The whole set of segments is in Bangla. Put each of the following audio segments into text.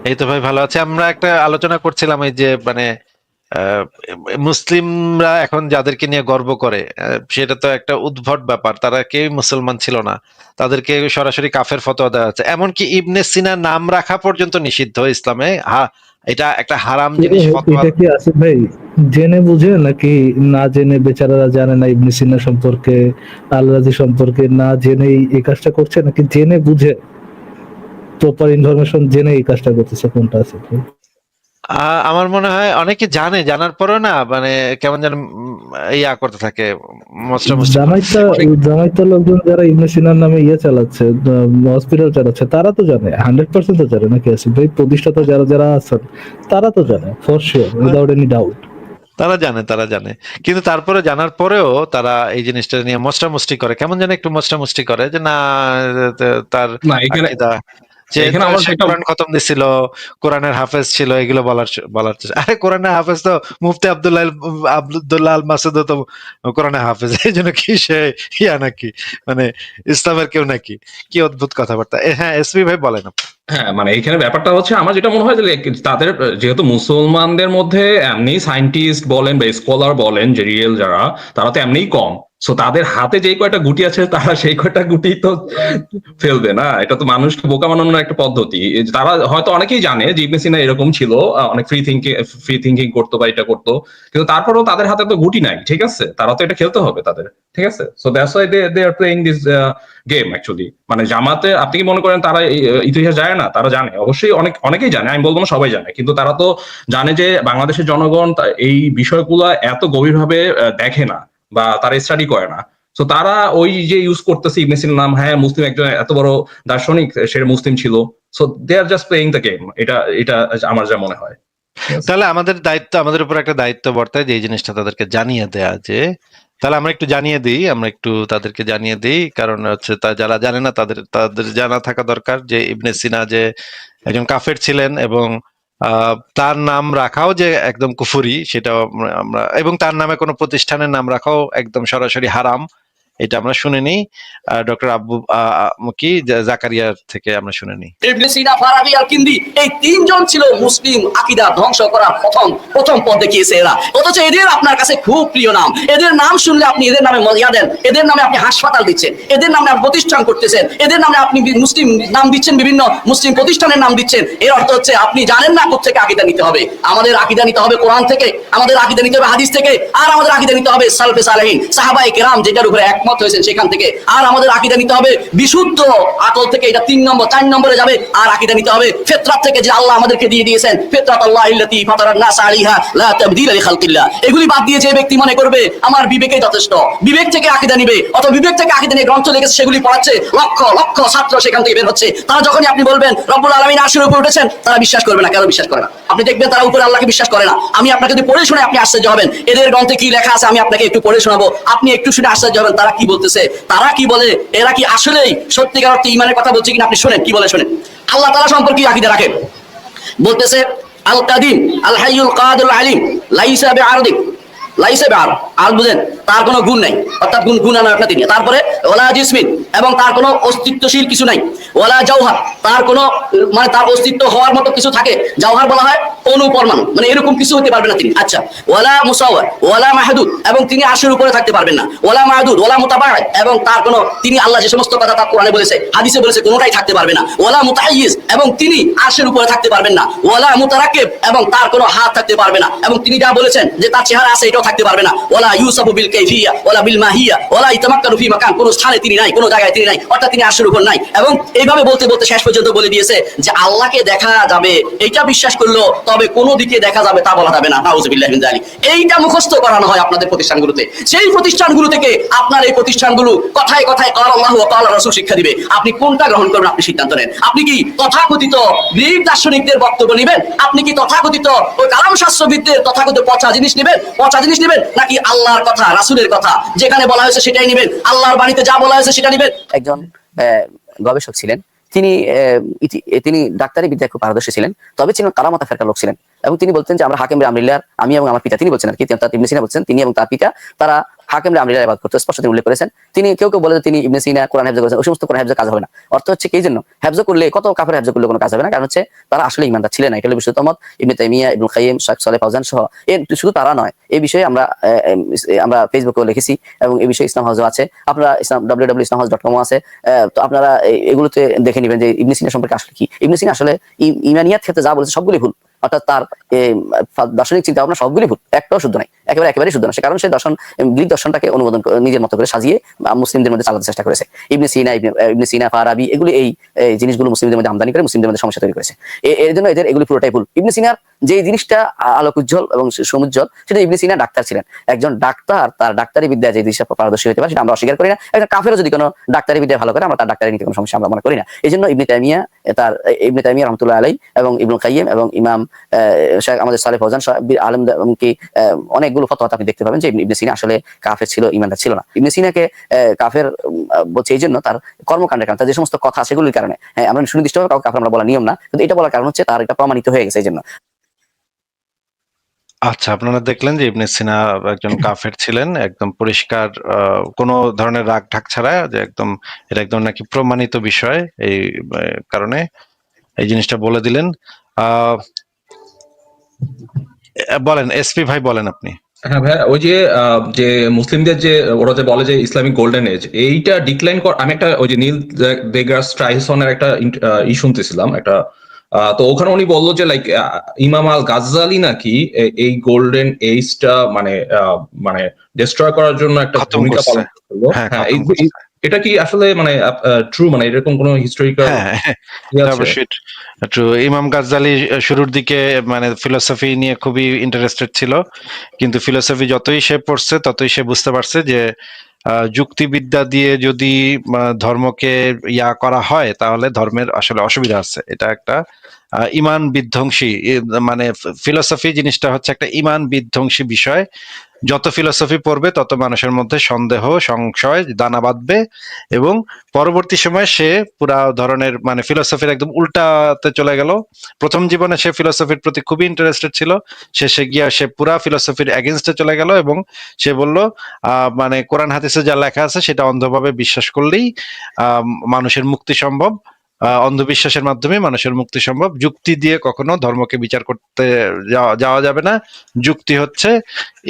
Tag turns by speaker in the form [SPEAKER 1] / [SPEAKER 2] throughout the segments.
[SPEAKER 1] এই তো ভাই ভালো আছে। আমরা একটা আলোচনা করছিলাম এই যে মানে আহ, মুসলিমরা এখন যাদেরকে নিয়ে গর্ব করে সেটা তো একটা উদ্ভট ব্যাপার। তারা কেউই মুসলমান ছিল না, তাদেরকে সরাসরি কাফের ফতোয়া দেওয়া হচ্ছে। এমনকি ইবনে সিনার নাম রাখা পর্যন্ত নিষিদ্ধ ইসলামে। এটা একটা হারাম জিনিস ফতোয়া।
[SPEAKER 2] এটা কি আসিফ ভাই জেনে বুঝে নাকি না জেনে? বেচারারা জানে না ইবনে সিনা সম্পর্কে, আল রাজি সম্পর্কে, না জেনেই এই কাজটা করছে, নাকি জেনে বুঝে প্রপার ইনফরমেশন জেনে এই কাজটা করতেছে? কোনটা আছে ভাই?
[SPEAKER 1] আমার মনে হয় অনেকে জানে, জানার পরেও না মানে কেমন যেন ইয়া করতে থাকে, মস্টা মস্তি করতে
[SPEAKER 2] জামাইতা
[SPEAKER 1] থাকে অনেক।
[SPEAKER 2] জামাইতা লোকজন যারা ইবনে সিনার নামে চালাচ্ছে, হসপিটাল চালাচ্ছে, তারা তো জানে, 100% তো জানে নাকি আসিফ ভাই? প্রতিষ্ঠাতা যারা যারা আছেন তারা তো জানে for sure, without any doubt.
[SPEAKER 1] তারা জানে কিন্তু তারপরে জানার পরেও তারা এই জিনিসটা নিয়ে মস্টামস্টি করে, কেমন যেন একটু মস্টামস্টি করে যে না, তার
[SPEAKER 3] না, এখানে
[SPEAKER 1] আকীদা, যে
[SPEAKER 3] এখানে
[SPEAKER 1] তো
[SPEAKER 3] আমার
[SPEAKER 1] সে
[SPEAKER 3] একটা
[SPEAKER 1] কোরআন খতম দিছিল, কোরআনের হাফেজ ছিল, এগুলো বলার চেষ্টা। আরে কোরআনের হাফেজ তো মুফতি আব্দুল্লাহ আল মাসুদ তো কোরআনের হাফেজ, এই জন্য কি সে ইয়া নাকি, মানে ইসলামের কেউ নাকি? কি অদ্ভুত কথাবার্তা। হ্যাঁ, এসপি ভাই বলেন আপনি।
[SPEAKER 3] হ্যাঁ, মানে এখানে ব্যাপারটা হচ্ছে আমার যেটা মনে হয় যে তাদের যেহেতু মুসলমানদের মধ্যে এমনি সায়েন্টিস্ট বলেন বা স্কলার বলেন যে রিয়েল যারা, তারা তো এমনিই কম। সো তাদের হাতে যেই কয়টা গুটি আছে তারা সেই কয়টা গুটি তো ফেলবে না। এটা তো মানুষকে বোকা বানানোর একটা পদ্ধতি। তারা হয়তো অনেকেই জানে যে ইবনে সিনা এরকম ছিল, অনেক ফ্রি থিঙ্কিং করতো বা এটা করতো, কিন্তু তারপরেও তাদের হাতে তো গুটি নাই, ঠিক আছে? তারা তো এটা খেলতে হবে তাদের, ঠিক আছে? So that's why they are playing this game actually. মানে জামাতে আপনি কি মনে করেন তারা ইতিহাস জানে না? তারা জানে, অবশ্যই অনেকেই জানে, আমি বলবো না সবাই জানে, কিন্তু তারা তো জানে যে বাংলাদেশের জনগণ এই বিষয়গুলো এত গভীরভাবে দেখে না বা তারা স্টাডি করে না। তো তারা ওই যে ইউজ করতেছে ইবনে সিনার নাম, হ্যাঁ মুসলিম একজন এত বড় দার্শনিক, সে মুসলিম ছিল। So they are just playing the game. এটা এটা আমার যা মনে হয়, ঠিক আছে?
[SPEAKER 1] তাহলে আমাদের উপর একটা দায়িত্ব বর্তায় যে এই জিনিসটা তাদেরকে জানিয়ে দেয়া, যে তাহলে আমরা একটু জানিয়ে দিই, আমরা একটু তাদেরকে জানিয়ে দিই। কারণ হচ্ছে তা যারা জানে না তাদের তাদের জানা থাকা দরকার যে ইবনে সিনা যে একজন কাফের ছিলেন, এবং তার নাম রাখাও যে একদম কুফরি সেটাও আমরা, এবং তার নামে কোনো প্রতিষ্ঠানের নাম রাখাও একদম সরাসরি হারাম, এটা আমরা শুনে নিই ডক্টর আব্বু কি জাকারিয়া থেকে আমরা শুনে নিই।
[SPEAKER 4] ইবনে সিনা, ফারাবি আর কিন্দি, এই তিনজন ছিল মুসলিম আকীদা ধ্বংস করার প্রথম প্রথম পথ দেখিয়েছে এরা। অথচ এদের আপনার কাছে খুব প্রিয় নাম। এদের নাম শুনলে আপনি এদের নামে মজা দেন, এদের নামে আপনি হাসপাতাল দিচ্ছেন, এদের নামে আপনি প্রতিষ্ঠান করতেছেন, এদের নামে আপনি মুসলিম নাম দিচ্ছেন, বিভিন্ন মুসলিম প্রতিষ্ঠানের নাম দিচ্ছেন। এর অর্থ হচ্ছে আপনি জানেন না কোত্থেকে আকীদা নিতে হবে। আমাদের আকীদা নিতে হবে কোরআন থেকে, আমাদের আকীদা নিতে হবে হাদিস থেকে, আর আমাদের আকীদা নিতে হবে সালফে সালেহিন সাহাবায়ে কেরাম যেটার উপরে একমত হয়েছেন সেখান থেকে, আর আমাদের আকীদা নিতে হবে বিশুদ্ধ আকল থেকে। এটা 3 নম্বর। 4 নম্বরে যাবে আর আকীদা নিতে হবে ফিতরাত থেকে, যে আল্লাহ আমাদেরকে দিয়ে দিয়েছেন, ফিতরাত আল্লাহিল্লাতী ফাতারান নাস আলাইহা লা তাবদীলা লিখালকিল্লাহ। এগুলি বাদ দিয়ে যে ব্যক্তি মনে করবে আমার বিবেকেই যথেষ্ট, বিবেক থেকে আকীদা নিবে, অথবা বিবেক থেকে আকীদা নিয়ে গ্রন্থ লিখেছে সেগুলি পড়াচ্ছে, লক্ষ লক্ষ ছাত্র সেখান থেকে বের হচ্ছে। তারা যখনই আপনি বলবেন রব্বুল আলামিন আরশের উপর উঠেছেন, তারা বিশ্বাস করবে না। কেন বিশ্বাস করে না? আপনি দেখবেন তারা উপরে আল্লাহকে বিশ্বাস করে না। আমি আপনাকে যদি পড়ে শুনে আপনি আশ্চর্য হবেন। এদের গ্রন্থে কি লেখা আছে আমি আপনাকে একটু পড়ে শোনাবো, আপনি একটু শুনে আশ্চর্য হবেন তারা কি বলতেছে, তারা কি বলে। এরা কি আসলেই সত্যিকার অর্থে ঈমানের কথা বলছে কিনা আপনি শুনেন কি বলে, শুনেন। আল্লাহ তাআলা সম্পর্কে আকীদা রাখেন। বলতেছে আল কাদিম আল হাইয়ুল কাদিরুল আলিম লাইসা বিআরদিক, লাইসা বিআর, আর বুঝেন তার কোনো গুণ নাই, অর্থাৎ গুণ আনা একটা তিনি। তারপরে ওয়ালা জিসমিন, এবং তার কোনো অস্তিত্বশীল কিছু নাই। ওয়ালা জাওহার, তার কোনো মানে তার অস্তিত্ব হওয়ার মতো কিছু থাকে, জাওহার বলা হয় অণু পরমাণু, মানে এরকম কিছু হতে পারবে না তিনি। আচ্ছা, ওয়ালা মুসাওয়ার ওয়ালা মাহদুদ, এবং তিনি আরশের উপরে থাকতে পারবেন না। ওয়ালা মাহদুদ ওয়ালা মুতাবাঈদ, এবং তার কোনো তিনি আল্লাহ যে সমস্ত কথা তার কোরআনে বলেছে হাদিসে বলেছে কোনোটাই থাকতে পারবে না। ওয়ালা মুতাইয়িজ, এবং তিনি আরশের উপরে থাকতে পারবেন না। ওয়ালা মুতারাক্কিব, এবং তার কোনো হাত থাকতে পারবে না, এবং তিনি যা বলেছেন যে তার চেহারা আছে এটাও থাকতে পারবে না। ওয়ালা ইউসাফু বিল কাইফিয়া ওয়ালা বিল মাহিয়া ওয়ালা ইতামাক্কানু ফি মাকান, কোন স্থানে তিনি নাই, কোন জায়গায় তিনি নাই, অর্থাৎ তিনি আরশের উপর নাই। এবং এইভাবে বলতে বলতে শেষ পর্যন্ত বলে দিয়েছে যে আল্লাহকে দেখা যাবে এইটা বিশ্বাস করলো, তবে কোন দিকে দেখা যাবে তা বলা যাবে না। নাউযুবিল্লাহি মিন যালিক। এইটা মুখস্থ করানো হয় আপনাদের প্রতিষ্ঠানগুলোতে। সেই প্রতিষ্ঠানগুলো থেকে আপনার এই প্রতিষ্ঠানগুলো কথায় কথায় ক্বালা আল্লাহু ওয়া ক্বালা রাসূল শিক্ষা দিবে। আপনি কোনটা গ্রহণ করবেন আপনি সিদ্ধান্ত নেন। আপনি কি তথাকথিত গ্রিক দার্শনিকদের বক্তব্য নেবেন, আপনি কি তথাকথিত ওই কালাম শাস্ত্রবিদদের তথাকথিত পচা জিনিস নেবেন, নাকি আল্লাহর কথা রাসূলের কথা যেখানে বলা হয়েছে সেটাই নেবেন, আল্লাহর বাণীতে যা বলা হয়েছে সেটা নেবেন?
[SPEAKER 5] একজন গবেষক ছিলেন তিনি, তিনি ডাক্তারি বিদ্যায় খুব পারদর্শী ছিলেন, তবে ছিলেন কারামাতা ফেরকার লোক ছিলেন। এবং তিনি বলতেন যে আমরা হাকিম আমরিল্লাহ, আমি এবং আমার পিতা, তিনি বলছেন আর কি, ইবনে সিনা বলছেন তিনি এবং তার পিতা তারা হাকিমরা আমলিরা ইবাদত করতো, স্পষ্ট তিনি উল্লেখ করেছেন। তিনি কেউ বলে যে তিনি ইবনে সিনা কোরআন হেফজ করেছেন, ওই সমস্ত কোরআন হেফজের কাজ হবে না। অর্থ হচ্ছে কি জন্য হেফজ করলে, কত কাফের হেফজ করলে কোনো কাজ হবে না, কারণ হচ্ছে তারা আসলে ইমানদার ছিলেন না। এটা হলো বিশুদ্ধ মত। ইবনে তাইমিয়া, ইবনুল কাইয়িম, শাইখ সালেহ ফাওজান সহ শুধু তারা নয়, এই বিষয়ে আমরা ফেসবুকেও লিখেছি এবং এই বিষয়ে ইসলাম হাউসও আছে। আপনারা www.islamhouse.com আছে, তো আপনারা এগুলোতে দেখে নেবেন যে ইবনে সিনা সম্পর্কে আসলে কি। ইবনে সিনা আসলে ইমানিয়াত ক্ষেত্রে যা বলেছে সবগুলি ভুল, অর্থাৎ তার দার্শনিক চিন্তা ভাবনা সবগুলি ভুল, একটাও শুদ্ধ নাই, একেবারেই শুদ্ধ না। সে কারণ সে গ্রিক দর্শনটাকে অনুমোদন নিজের মতো করে সাজিয়ে মুসলিমদের মধ্যে চালাতে চেষ্টা করেছে। ইবনে সিনা, ফারাবি এগুলি এই জিনিসগুলো মুসলিমদের মধ্যে আমদানি করে মুসলিমদের মধ্যে সমস্যা তৈরি করেছে। এর জন্য এদের এগুলি পুরোটাই ভুল। ইবনে সিনার যে জিনিসটা আলোক উজ্জ্বল এবং সমুজ্জ্বল, সেটা ইবনে সিনা ডাক্তার ছিলেন। একজন ডাক্তার তার ডাক্তারি বিদ্যায় যে জিনিসটা পারদর্শী হতে পারে সেটা আমরা অস্বীকার করি না। একটা কাফেরও যদি কোনো ডাক্তারি বিদ্যায় ভালো করে, আমরা তার ডাক্তারি নিতে কোনো সমস্যা আমরা মনে করি না। এই জন্য ইবনে তাইমিয়া রহমতুল্লাহ আলাইহি এবং ইবনুল কাইয়িম এবং ইমাম আমাদের সালেহ ফাওজান আলেম কি অনেকগুলো ফতোয়া আপনি দেখতে পাবেন যে ইবনে সিনা আসলে কাফের ছিল, ইমানদার ছিল না। ইবনে সিনাকে কাফের বলছে এই জন্য তার কর্মকাণ্ডের কারণে, তার যে সমস্ত কথা সেগুলির কারণে। হ্যাঁ, আমরা সুনির্দিষ্টভাবে কাউকে কাফের আমরা বলা নিয়ম না, কিন্তু এটা বলার কারণ হচ্ছে তার এটা প্রমাণিত হয়ে গেছে এই জন্য।
[SPEAKER 1] আচ্ছা, আপনারা দেখলেন যে ইবনে সিনা একজন কাফের ছিলেন, একদম পরিষ্কার, কোনো ধরনের রাগ ঢাক ছাড়া, যে একদম এটা একদম নাকি প্রমাণিত বিষয়। এই কারণে এই জিনিসটা বলে দিলেন। বলেন এসপি ভাই, বলেন আপনি।
[SPEAKER 3] হ্যাঁ ভাই, ওই যে যে মুসলিমদের যে ওরা যে বলে যে ইসলামিক গোল্ডেন এজ, এইটা ডিক্লাইন আমি একটা ওই যে নীল দেগ্রাস ট্রাইসনের একটা শুনতেছিলাম একটা, তো ওখানে উনি বললো যে লাইক ইমাম আল গাজ্জালি নাকি এই গোল্ডেন এজটা মানে ডিস্ট্রয় করার জন্য একটা ভূমিকা পালন করলো। হ্যাঁ, এটা কি আসলে মানে ট্রু, মানে এরকম কোনো হিস্টোরিক্যাল?
[SPEAKER 1] অবশ্যই ট্রু। ইমাম গাজ্জালি শুরুর দিকে মানে ফিলোসফি নিয়ে খুবই ইন্টারেস্টেড ছিল, কিন্তু ফিলোসফি যতই সে পড়ছে ততই সে বুঝতে পারছে যে যুক্তিবিদ্যা দিয়ে যদি ধর্মকে করা হয় তাহলে ধর্মের আসলে অসুবিধা আছে। এটা একটা ইমান বিধ্বংসী, মানে ফিলোসফি জিনিসটা হচ্ছে একটা ইমান বিধ্বংসী বিষয়। যত ফিলোসফি পড়বে তত মানুষের মধ্যে সন্দেহ, সংশয় দানা বাঁধবে, এবং পরবর্তী সময় সে পুরা ধরনের মানে ফিলোসফির একদম উল্টাতে চলে গেল। প্রথম জীবনে সে ফিলোসফির প্রতি খুবই ইন্টারেস্টেড ছিল, শেষে গিয়া সে পুরা ফিলোসফির এগেনস্টে চলে গেল, এবং সে বলল মানে কোরআন হাদিসে যা লেখা আছে সেটা অন্ধভাবে বিশ্বাস করলেই মানুষের মুক্তি সম্ভব, অন্ধবিশ্বাসের মাধ্যমে মানুষের মুক্তি সম্ভব, যুক্তি দিয়ে কখনো ধর্মকে বিচার করতে যাওয়া যাবে না। যুক্তি হচ্ছে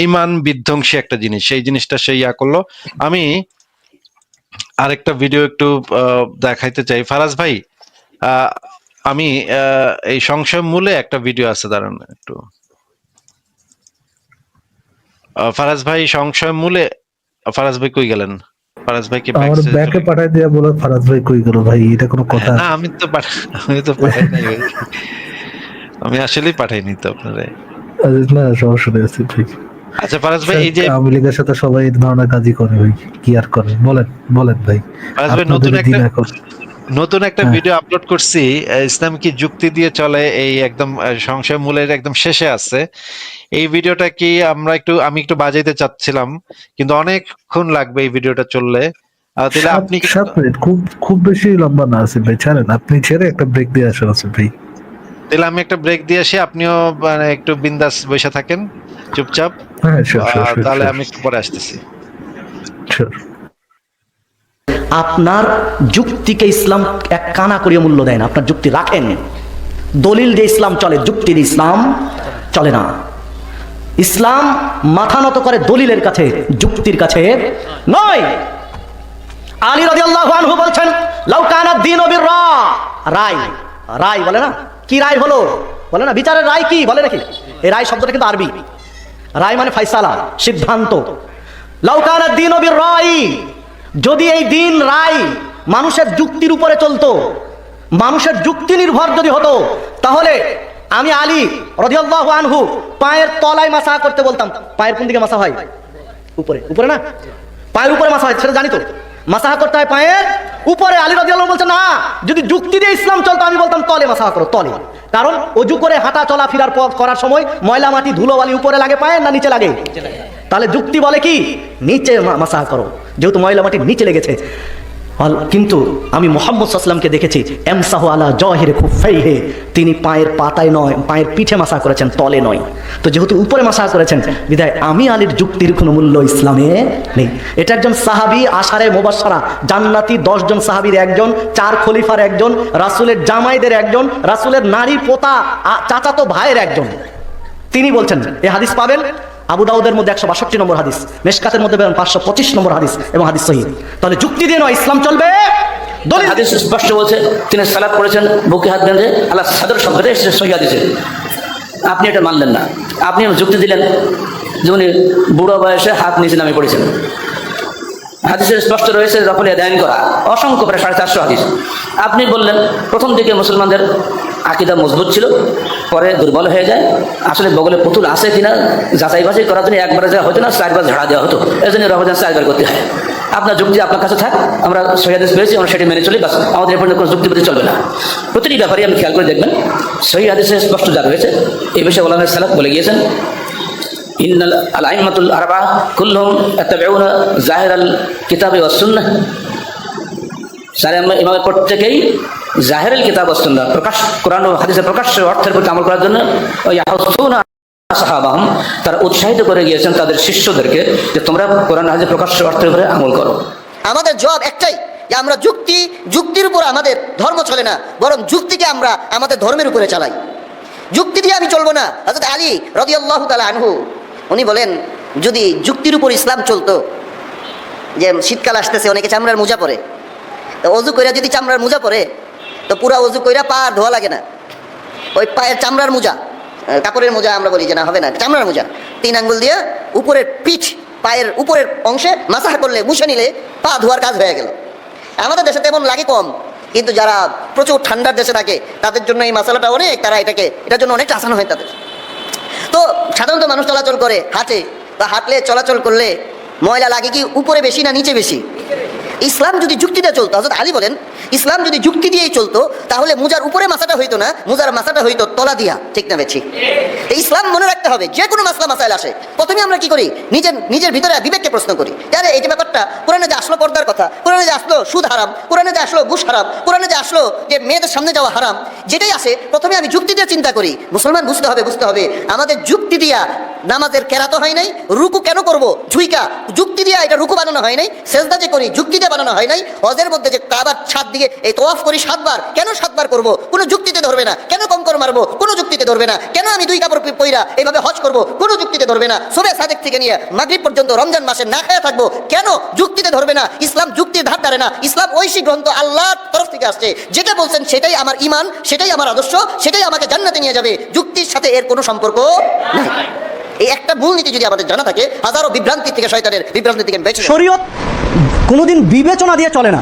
[SPEAKER 1] ইমান বিধ্বংসী একটা জিনিস, সেই জিনিসটা সে করলো। আমি আরেকটা ভিডিও একটু দেখাইতে চাই ফারাজ ভাই। আমি এই সংশয় মূলে একটা ভিডিও আছে, দাঁড়ান একটু। ফারাজ ভাই সংশয় মূলে, ফারাজ ভাই কই গেলেন? ফারাজ ভাই কি
[SPEAKER 2] আমার ব্যাকে পাঠাই দিয়া বলে ফারাজ ভাই কই গেল ভাই? এটা কোনো কথা?
[SPEAKER 1] না, আমি তো পাঠাই নাই ভাই, আমি আসলেই পাঠাইনি তো আপনারে।
[SPEAKER 2] না, সমস্যা নেই ভাই।
[SPEAKER 1] আচ্ছা ফারাজ ভাই, এই যে
[SPEAKER 2] আওয়ামী লীগের সাথে সবাই এই ধরনের কাজই করে ভাই, কি আর করে? বলেন ভাই।
[SPEAKER 1] ফারাজ ভাই নতুন একটা ভিডিও আপলোড করছি, ইসলাম কি যুক্তি দিয়ে চলে, এই একদম সংশয় মূলের একদম শেষে আছে। এই ভিডিওটা কি আমি একটু বাজাইতে চাচ্ছিলাম, কিন্তু অনেকক্ষণ লাগবে এই ভিডিওটা চললে। তাহলে আপনি
[SPEAKER 2] 7 মিনিট, খুব বেশি লম্বা না আছে ভাই, ছাড়েন, আপনি ছেড়ে একটা ব্রেক দিয়ে আসেন আছে ভাই।
[SPEAKER 1] তাহলে আমি একটা ব্রেক দিয়ে আসি, আপনিও মানে একটু বিন্দাস বসে থাকেন চুপচাপ।
[SPEAKER 2] হ্যাঁ,
[SPEAKER 1] তাহলে আমি একটু পরে আসতেছি।
[SPEAKER 6] আপনার যুক্তিকে ইসলাম এক কানা করিয়ে মূল্য দেয় না। আপনার যুক্তি রাখেন, দলিল দিয়ে ইসলাম চলে, যুক্তি দিয়ে ইসলাম চলে না। ইসলাম মাথা নত করে দলিলের কাছে, যুক্তির কাছে নয়। আলী রাদিয়াল্লাহু আনহু বলছেন, লাউ কানা দ্বীনু রায় বলে না, কি রায় হলো বলে না, বিচারের রায় কি বলে নাকি? এই রায় শব্দটা কিন্তু আরবি, রায় মানে ফয়সালা, সিদ্ধান্ত। লাউ কানা দ্বীনু বির-রাই, যদি এই দিন রায় মানুষের যুক্তির উপরে চলতো, মানুষের যুক্তি নির্ভর যদি হতো, তাহলে আমি আলী রাদিয়াল্লাহু আনহু পায়ের তলায় মাসাহ করতে বলতাম। পায়ের কোন দিকে মাসাহ হয়? উপরে না, পায়ের উপরে মাসাহ হয়, সেটা জানি তো। মাসাহ করতে হয় পায়ের উপরে। আলী রাদিয়াল্লাহু বলছেন না, যদি যুক্তি দিয়ে ইসলাম চলতো আমি বলতাম তলে মাসাহ করো, তলে। কারণ অজু করে হাঁটা চলা ফিরার করার সময় ময়লা মাটি ধুলোবালি উপরে লাগে পায়ের না নিচে লাগে? তাহলে যুক্তি বলে কি নিচে মাসাহ করো, যেহেতু ময়লা মাটি নিচে লেগেছে। কিন্তু আমি মুহাম্মদ সাল্লাল্লাহু দেখেছি এমসাহু আলা জাহিরি খুফাইহি, তিনি পায়ের পাতায় নয়, পায়ের পিঠে মাসা করেছেন, তলে নয়। তো যেহেতু উপরে মাসা করেছেন, বিধায় আমি আলীর যুক্তির কোনো মূল্য ইসলামে নেই। এটা একজন সাহাবী, আশারে মুবাশশারা জান্নাতি 10 জন সাহাবীর একজন, 4 খলিফার একজন, রাসূলের জামাইদের একজন, রাসূলের নারী পোতা চাচাতো ভাইয়ের একজন। তিনি বলছেন, এই হাদিস পাবেন আবু দাউদের মধ্যে 162 নম্বর হাদিস, মিশকাতের মধ্যে পাবেন 525 নম্বর হাদিস, এবং হাদিস সহিহ। তাহলে যুক্তি দিয়ে নয় ইসলাম চলবে। দলিল
[SPEAKER 5] হাদিস স্পষ্ট বলছে তিনি সালাত করেছেন বুকে হাত বেঁধে, আল্লাহ সাদর শব্দটা এসেছে সহিহ হাদিসে। আপনি এটা মানলেন না, আপনি যুক্তি দিলেন যে উনি বুড়ো বয়সে হাত নিচে নামে পড়েছেন। হাদিসের স্পষ্ট রয়েছে রফল ইয়াদাইন করা, অসংখ্য প্রায় 450 হাদিস। আপনি বললেন প্রথম দিকে মুসলমানদের আকীদা মজবুত ছিল, পরে দুর্বল হয়ে যায়। আসলে বগলে পুতুল আছে কিনা যাচাই বাছাই করার জন্য একবারে যা হতো না, 4 বার ঝাড়া দেওয়া হতো, এই জন্য রমজান 4 বার করতে হয়। আপনার যুক্তি আপনার কাছে থাক, আমরা সহিহ হাদিস পেয়েছি, আমরা সেটি মেনে চলি, বাস। আমাদের এর কোনো যুক্তিবাদী চলবে না। প্রতিটি ব্যাপারে আপনি খেয়াল করে দেখবেন সহিহ হাদিসে স্পষ্ট যা রয়েছে। এই বিষয়ে উলামায়ে সালাফ বলে গিয়েছেন, ইন্নাল আইম্মাতুল আরবাআ কুল্লুহুম ইয়াত্তাবিউনা জাহিরাল কিতাবি ওয়াস সুন্নাহ। সারে ইমামের প্রত্যেকেই জাহিরুল কিতাব ওয়াস সুন্নাহ, প্রকাশ কোরআন ও হাদিসের প্রকাশ্য অর্থের প্রতি আমল করার জন্য ইয়াহুসুনা সাহাবাহুম, তারা উৎসাহিত করে গিয়েছেন তাদের শিষ্যদেরকে যে তোমরা কোরআন হাদিসের প্রকাশ্য অর্থের উপরে আমল করো।
[SPEAKER 7] আমাদের জবাব একটাই, যে আমরা যুক্তির উপর আমাদের ধর্ম চলে না, বরং যুক্তিকে আমরা আমাদের ধর্মের উপরে চালাই। যুক্তি দিয়ে আমি চলবো না। হযরত আলী রাদিয়াল্লাহু তাআলা আনহু উনি বলেন, যদি যুক্তির উপর ইসলাম চলতো, যে শীতকাল আসতেছে, অনেকে চামড়ার মোজা পরে, তো অজু কইরা যদি চামড়ার মোজা পরে, তো পুরা অজু কইরা পা আর ধোয়া লাগে না। ওই পায়ের চামড়ার মোজা, কাপড়ের মোজা আমরা বলি যে না হবে না, চামড়ার মোজা 3 আঙ্গুল দিয়ে উপরের পিঠ, পায়ের উপরের অংশে মাসাহ করলে, মুছে নিলে পা ধোয়ার কাজ হয়ে গেল। আমাদের দেশে তেমন লাগে কম, কিন্তু যারা প্রচুর ঠান্ডার দেশে থাকে তাদের জন্য এই মশলাটা অনেক, তারা এটার জন্য অনেকটা আসান হয় তাদের। তো সাধারণত মানুষ চলাচল করে হাঁটে, বা হাঁটলে চলাচল করলে ময়লা লাগে কি উপরে বেশি না নিচে বেশি? ইসলাম যদি যুক্তি দিয়ে চলতো, হযরত আলী বলেন ইসলাম যদি যুক্তি দিয়েই চলতো, তাহলে মোজার উপরে মাথাটা হইতো না, মোজার মাথাটা হইতো তলা দিয়া। ঠিক না বেশি? ইসলাম মনে রাখতে হবে, যে কোনো মাসলা মাসাইল আসে প্রথমে আমরা কি করি, নিজের ভিতরে বিবেককে প্রশ্ন করি। আরে এই যে ব্যাপারটা, কোরআনে যে আসলো পর্দার কথা, কোরআনে যে আসলো সুদ হারাম, কোরআনে যে আসলো ঘুষ হারাম, কোরআনে যে আসলো যে মেয়েদের সামনে যাওয়া হারাম, যেটাই আসে প্রথমে আমি যুক্তি দিয়ে চিন্তা করি। মুসলমান বুঝতে হবে আমাদের যুক্তি দিয়া নামাজের কেরাত হয় নাই, রুকু কেন করব ঝুইকা, যুক্তি দিয়া এটা রুকু বানানো হয় নাই, সেজদা যে করি যুক্তি দিয়ে বানানো হয় নাই, হজের মধ্যে যে কাবার 7 দিকে এই তওয়াফ করি 7 বার, কেন 7 বার করব? কোনো যুক্তিতে ধরবে না। কেন কঙ্কর মারবো? কোনো যুক্তিতে ধরবে না। কেন আমি 2 কাপড় পইরা এইভাবে হজ করব? কোনো যুক্তিতে ধরবে না। সুবহ সাদেক থেকে নিয়ে মাগরিব পর্যন্ত রমজান মাসে না খেয়ে থাকবো, কেন? যুক্তিতে ধরবে না। ইসলাম যুক্তির ধার ধারে না। ইসলাম ঐশী গ্রন্থ, আল্লাহর তরফ থেকে আসছে, যেটা বলছেন সেটাই আমার ঈমান, সেটাই আমার আদর্শ, সেটাই আমাকে জান্নাতে নিয়ে যাবে। যুক্তির সাথে এর কোনো সম্পর্ক নাই। এই একটা মূলনীতি যদি আমাদের জানা থাকে, হাজারো বিভ্রান্তি থেকে, শয়তানের বিভ্রান্তি থেকে বেঁচে।
[SPEAKER 6] শরীয়ত কোনোদিন বিবেচনা দিয়ে চলে না,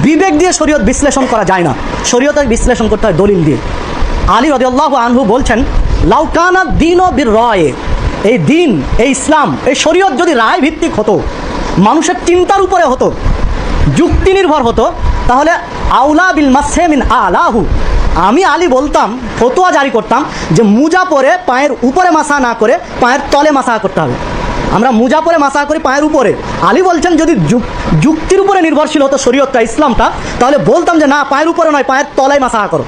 [SPEAKER 6] বিবেক দিয়ে শরীয়ত বিশ্লেষণ করা যায় না। শরীয়তের বিশ্লেষণ করতে হয় দলিল দিয়ে। আলী রাদিয়াল্লাহু আনহু বলছেন, লাউকানা দীনু বির-রায়, এই দিন, এই ইসলাম, এই শরীয়ত যদি রায় ভিত্তিক হতো, মানুষের চিন্তার উপরে হতো, যুক্তি নির্ভর হতো, তাহলে আউলা বিল মাসহে মিন আলাহু, আমি আলী বলতাম, ফতোয়া জারি করতাম যে মুজা পরে পায়ের উপরে মাসা না করে পায়ের তলে মাসা করতে হবে। আমরা মুজা পরে মাসা করি পায়ের উপরে। আলী বলছেন যদি যুক্তির উপরে নির্ভরশীল হতো শরীয়তটা, ইসলামটা, তাহলে বলতাম যে না, পায়ের উপরে নয়, পায়ের তলায় মাসা করো।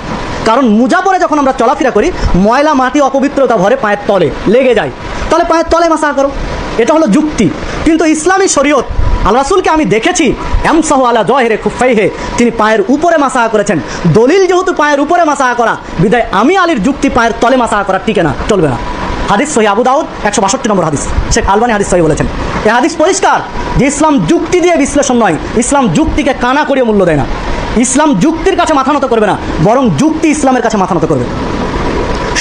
[SPEAKER 6] কারণ মুজা পরে যখন আমরা চলাফেরা করি, ময়লা মাটি অপবিত্রতা ভরে পায়ের তলে লেগে যায়, তাহলে পায়ের তলায় মাসা করো। এটা হলো যুক্তি। কিন্তু ইসলামী শরীয়ত, আল্লাহ রাসূলকে আমি দেখেছি এমসাহু আলা জাহিরি খুফাইহি, তিনি পায়ের উপরে মাসা করেছেন। দলিল যেহেতু পায়ের উপরে মাসা করা, বিদায় আমি আলীর যুক্তি পায়ের তলে মাসা করা টিকে না, চলবে না। হাদিস সহিহ আবু দাউদ 162 নম্বর হাদিস, শেখ আলবানী হাদিস সহিহ বলেছেন। এই হাদিস পরিষ্কার যে ইসলাম যুক্তি দিয়ে বিশ্লেষণ নয়, ইসলাম যুক্তিকে কানা করিয়ে মূল্য দেয় না। ইসলাম যুক্তির কাছে মাথা নত করবে না, বরং যুক্তি ইসলামের কাছে মাথা নত করবে।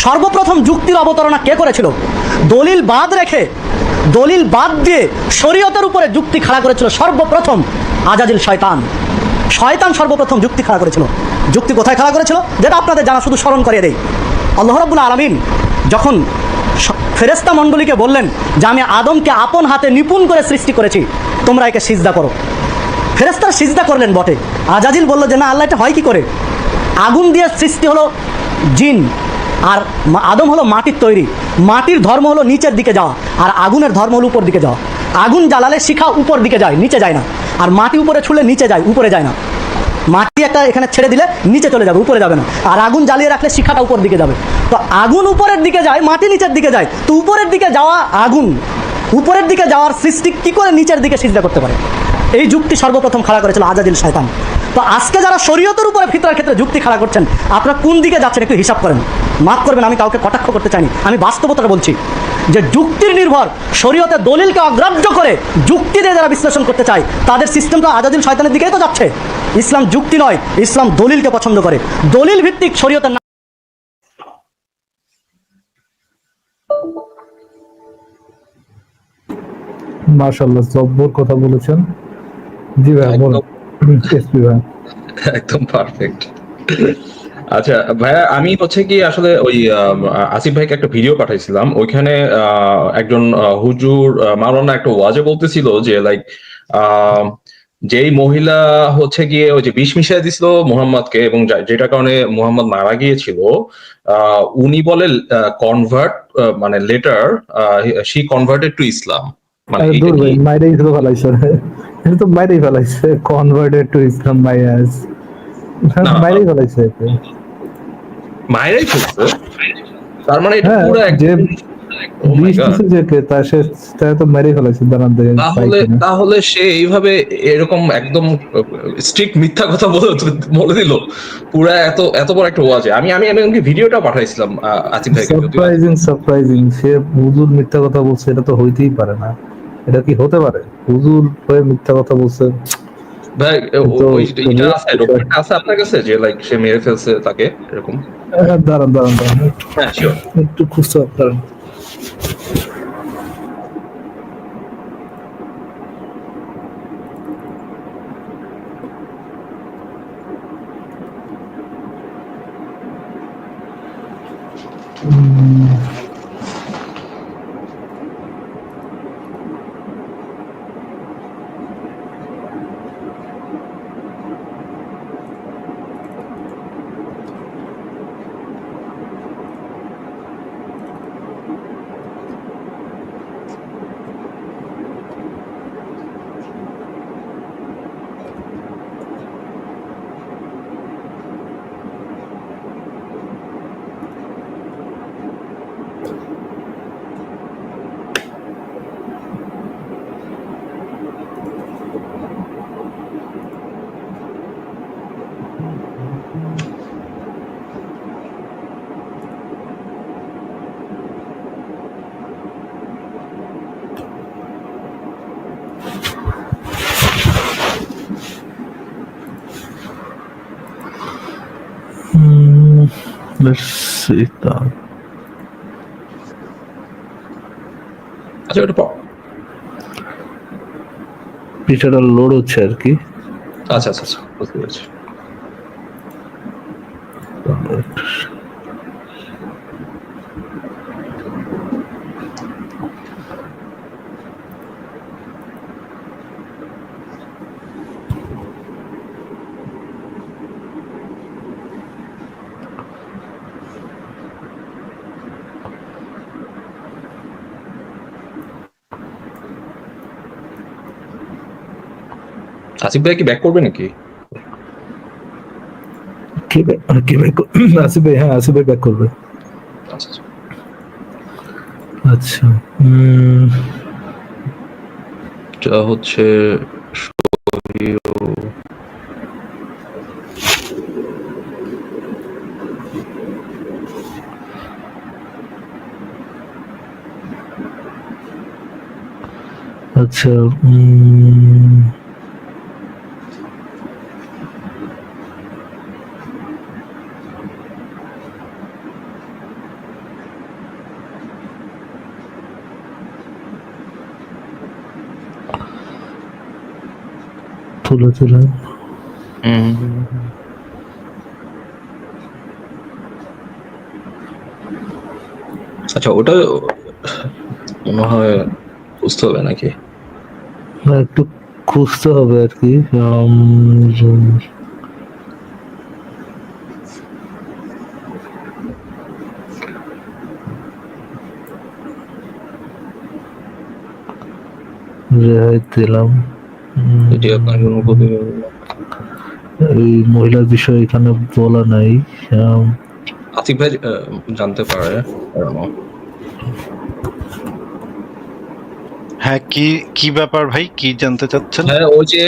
[SPEAKER 6] সর্বপ্রথম যুক্তির অবতারণা কে করেছিল? দলিল বাদ রেখে, দলিল বাদ দিয়ে শরীয়তের উপরে যুক্তি খাড়া করেছিল সর্বপ্রথম আজাজিল শয়তান। শয়তান সর্বপ্রথম যুক্তি খাড়া করেছিল। যুক্তি কোথায় খাড়া করেছিল? যেটা আপনাদের জানা, শুধু স্মরণ করিয়ে দেই। আল্লাহ রাব্বুল আলামিন যখন ফেরেশতা মণ্ডলীকে বললেন যে আমি আদমকে আপন হাতে নিপুণ করে সৃষ্টি করেছি, তোমরা একে সিজদা করো। ফেরেশতারা সিজদা করলেন বটে, আজাজিল বলল যে না, আল্লাহ এটা হয় কি করে? আগুন দিয়ে সৃষ্টি হলো জিন, আর আদম হলো মাটির তৈরি। মাটির ধর্ম হলো নিচের দিকে যাওয়া, আর আগুনের ধর্ম হলো উপর দিকে যাওয়া। আগুন জ্বালালে শিখা উপর দিকে যায়, নিচে যায় না। আর মাটি উপরে ছুঁলে নিচে যায়, উপরে যায় না। মাটি একটা এখানে ছেড়ে দিলে নিচে চলে যাবে, উপরে যাবে না। আর আগুন জ্বালিয়ে রাখলে শিখাটা উপর দিকে যাবে। তো আগুন উপরের দিকে যায়, মাটি নিচের দিকে যায়। তো উপরের দিকে যাওয়া আগুন, উপরের দিকে যাওয়ার সৃষ্টি কি করে নিচের দিকে সিজদা করতে পারে? এই যুক্তি সর্বপ্রথম খাড়া করেছিল আজাদিল শয়তান। তো আজকে যারা শরীয়তের উপরে ফিতরার ক্ষেত্রে যুক্তি খাড়া করছেন, আপনারা কোন দিকে যাচ্ছেন একটু হিসাব করেন। মাফ করবেন, আমি কাউকে কটাক্ষ করতে চাইনি, আমি বাস্তবতা বলছি যে যুক্তির নির্ভর শরীয়তের দলিলকে অগ্রাহ্য করে যুক্তি দিয়ে যারা বিশ্লেষণ করতে চায়, তাদের সিস্টেমটা আজাদিল শয়তানের দিকেই তো যাচ্ছে। ইসলাম যুক্তি নয়, ইসলাম দলিলকে পছন্দ করে। দলিল ভিত্তিক শরীয়তের
[SPEAKER 2] মাশাআল্লাহ, জব্বর কথা বলেছেন। জি ভাই বলুন। এসপি ভাই
[SPEAKER 3] একদম পারফেক্ট। আচ্ছা ভাইয়া, আমি হচ্ছে কি আসলে ওই আসিফ ভাইকে একটা ভিডিও পাঠাইছিলাম, ওইখানে একজন হুজুর মাওলানা একটা ওয়াজে বলতেছিল যে লাইক যেই মহিলা হচ্ছে গিয়ে ওই যে বিষ মিশিয়ে দিছিল মুহাম্মদকে, এবং যেটার কারণে মুহাম্মদ মারা গিয়েছিল, উনি বলে কনভার্ট, মানে লেটার শি কনভার্টেড টু ইসলাম। মানে
[SPEAKER 2] দূর ভাই, মাইরেই তো ফেলাইছে, এটা তো মাইরেই ফেলাইছে। কনভার্টেড টু ইসলাম মাই আস, মাইরেই ফেলাইছে।
[SPEAKER 3] মায়েরাই ফেলছে, তার মানে এটা
[SPEAKER 2] হ্যাঁ,
[SPEAKER 3] পুরো
[SPEAKER 2] যে
[SPEAKER 3] Oh my
[SPEAKER 2] বিষ
[SPEAKER 3] God!
[SPEAKER 2] দিছে যে কে, তা সে তো মাইরেই ফেলাইছে দাঁড়ান দেখে।
[SPEAKER 3] তাহলে সে এইভাবে এরকম একদম স্ট্রিক্ট মিথ্যা কথা বলে দিল পুরা এত বড় একটা ওয়াজে। আমি এমনকি ভিডিওটা পাঠাইছিলাম আসিফ ভাইকে।
[SPEAKER 2] সারপ্রাইজিং, সে হুজুর মিথ্যা কথা বলছে, এটা তো হইতেই পারে না। এটা কি হতে পারে? হুজুর হয়ে মিথ্যা কথা বলছে?
[SPEAKER 3] ভাই এটা আছে, ডকুমেন্ট আছে আপনার কাছে যে লাইক সে মেরে ফেলছে তাকে এরকম?
[SPEAKER 2] দাঁড়ান,
[SPEAKER 3] হ্যাঁ শিওর।
[SPEAKER 2] একটু খুঁজতে দাঁড়ান। Let's see that.
[SPEAKER 3] আচ্ছা এটা
[SPEAKER 2] পিছাটা লোড হচ্ছে আর কি।
[SPEAKER 3] আচ্ছা বুঝতে পেরেছি। আসিফ ভাই কি ব্যাক করবে নাকি?
[SPEAKER 2] আসিফ ভাই, হ্যাঁ আসিফ ভাই ব্যাক করবে। আচ্ছা
[SPEAKER 3] এটা হচ্ছে
[SPEAKER 2] আচ্ছা তুলে
[SPEAKER 3] আচ্ছা ওটা মনে হয় বুঝতে হবে নাকি?
[SPEAKER 2] একটু খুঁজতে হবে আর কি। রেহাই দিলাম।
[SPEAKER 3] এটি আপনার কোনো প্রতিবেদন?
[SPEAKER 2] এই মহিলার বিষয়ে এখানে বলা নাই।
[SPEAKER 3] আসিফ ভাই জানতে পারে। I don't know.
[SPEAKER 1] হ্যাঁ, কি কি ব্যাপার ভাই, কি জানতে চাচ্ছেন?
[SPEAKER 3] হ্যাঁ, ওই যে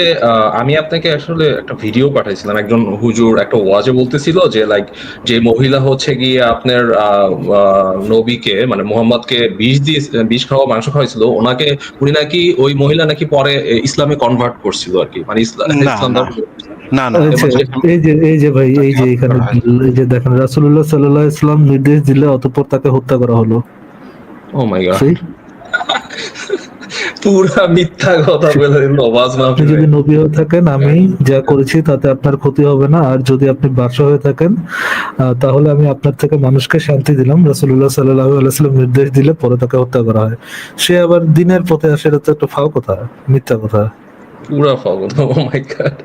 [SPEAKER 3] আমি আপনাকে আসলে একটা ভিডিও পাঠাইছিলাম, একজন হুজুর একটা ওয়াজে বলতেছিল যে লাইক যে মহিলা হচ্ছে গিয়ে আপনার নবীকে মানে মোহাম্মদকে বিষ খাওয়া মাংস খাওয়াইছিল, ওনাকে উনি নাকি ওই মহিলা নাকি পরে ইসলামে কনভার্ট করছিল আর কি, মানে
[SPEAKER 1] না
[SPEAKER 3] ইসলাম
[SPEAKER 1] না
[SPEAKER 3] ধর্ম।
[SPEAKER 1] না না,
[SPEAKER 2] এই যে এই যে ভাই, এই যে এখানে এই যে দেখেন, রাসূলুল্লাহ সাল্লাল্লাহু আলাইহি ওয়াসাল্লাম নির্দেশ দিলে অতঃপর তাকে হত্যা করা হলো।
[SPEAKER 3] ও মাই গড,
[SPEAKER 2] See?
[SPEAKER 3] পুরা মিথ্যা কথা বলে দিল ওয়াজ
[SPEAKER 2] আপনি
[SPEAKER 3] মাহফিলে।
[SPEAKER 2] যদি নবী হয়ে থাকেন, আমি যা করেছি তাতে আপনার ক্ষতি হবে না, আর যদি আপনি বাদশা হয়ে থাকেন তাহলে আমি আপনার থেকে মানুষকে শান্তি দিলাম। রাসূলুল্লাহ সাল্লাল্লাহু আলাইহি ওয়াসাল্লাম নির্দেশ দিলে পরে তাকে হত্যা করা হয়। সে আবার দিনের পথে আসে, এটা তো একটা ফাও কথা, মিথ্যা কথা।
[SPEAKER 3] পুরা ফাউল। ও মাই গড,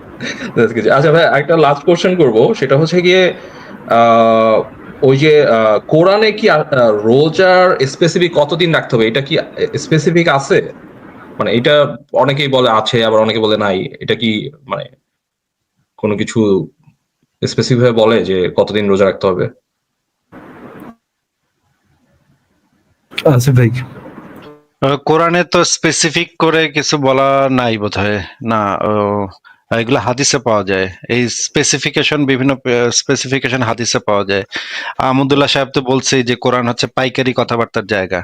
[SPEAKER 3] আচ্ছা ভাই একটা লাস্ট কোশ্চেন করব, সেটা হচ্ছে গিয়ে ওই যে কোরআনে কি রোজার স্পেসিফিক কতদিন রাখতে হবে, এটা কি স্পেসিফিক আছে? মানে এটা অনেকেই বলে আছে, আবার অনেকে বলে নাই। এটা কি মানে কোনো কিছু স্পেসিফিক ভাবে বলে যে কতদিন রোজা রাখতে হবে?
[SPEAKER 2] আসিফ ভাই,
[SPEAKER 1] কোরআনে তো স্পেসিফিক করে কিছু বলা নাই বোধহয়, না। এগুলো হাদিসে পাওয়া যায়, এই বিভিন্ন স্পেসিফিকেশন হাদিসে পাওয়া যায়। আহমদুল্লাহ সাহেব তো বলছে যে কোরআন হচ্ছে পাইকারি কথাবার্তার জায়গা।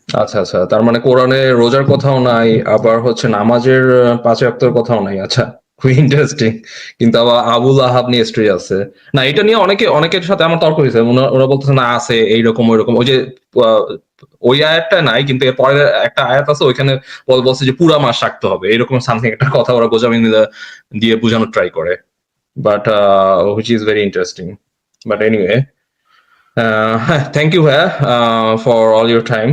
[SPEAKER 3] আচ্ছা আচ্ছা, তার মানে কোরআনে রোজার কথাও নাই, আবার হচ্ছে নামাজের 5 ওয়াক্তের কথাও নাই। আচ্ছা, খুবই ইন্টারেস্টিং। কিন্তু আবার আবুল আহাব নিয়ে স্টোরি আছে না, এটা নিয়ে অনেকের সাথে আমার তর্ক হয়েছে। ওরা বলতেছে না আছে এইরকম ওইরকম। ওই যে আহ, ওই আয়াতটা নাই, কিন্তু এর পরে একটা আয়াত আছে, ওইখানে বলছে যে পুরা মাস রাখতে হবে, এরকম সামথিং একটা কথা ওরা গোজামিন দিয়ে বোঝানোর ট্রাই করে। But which is very interesting. But anyway, thank you ভাইয়া ফর অল ইউর টাইম।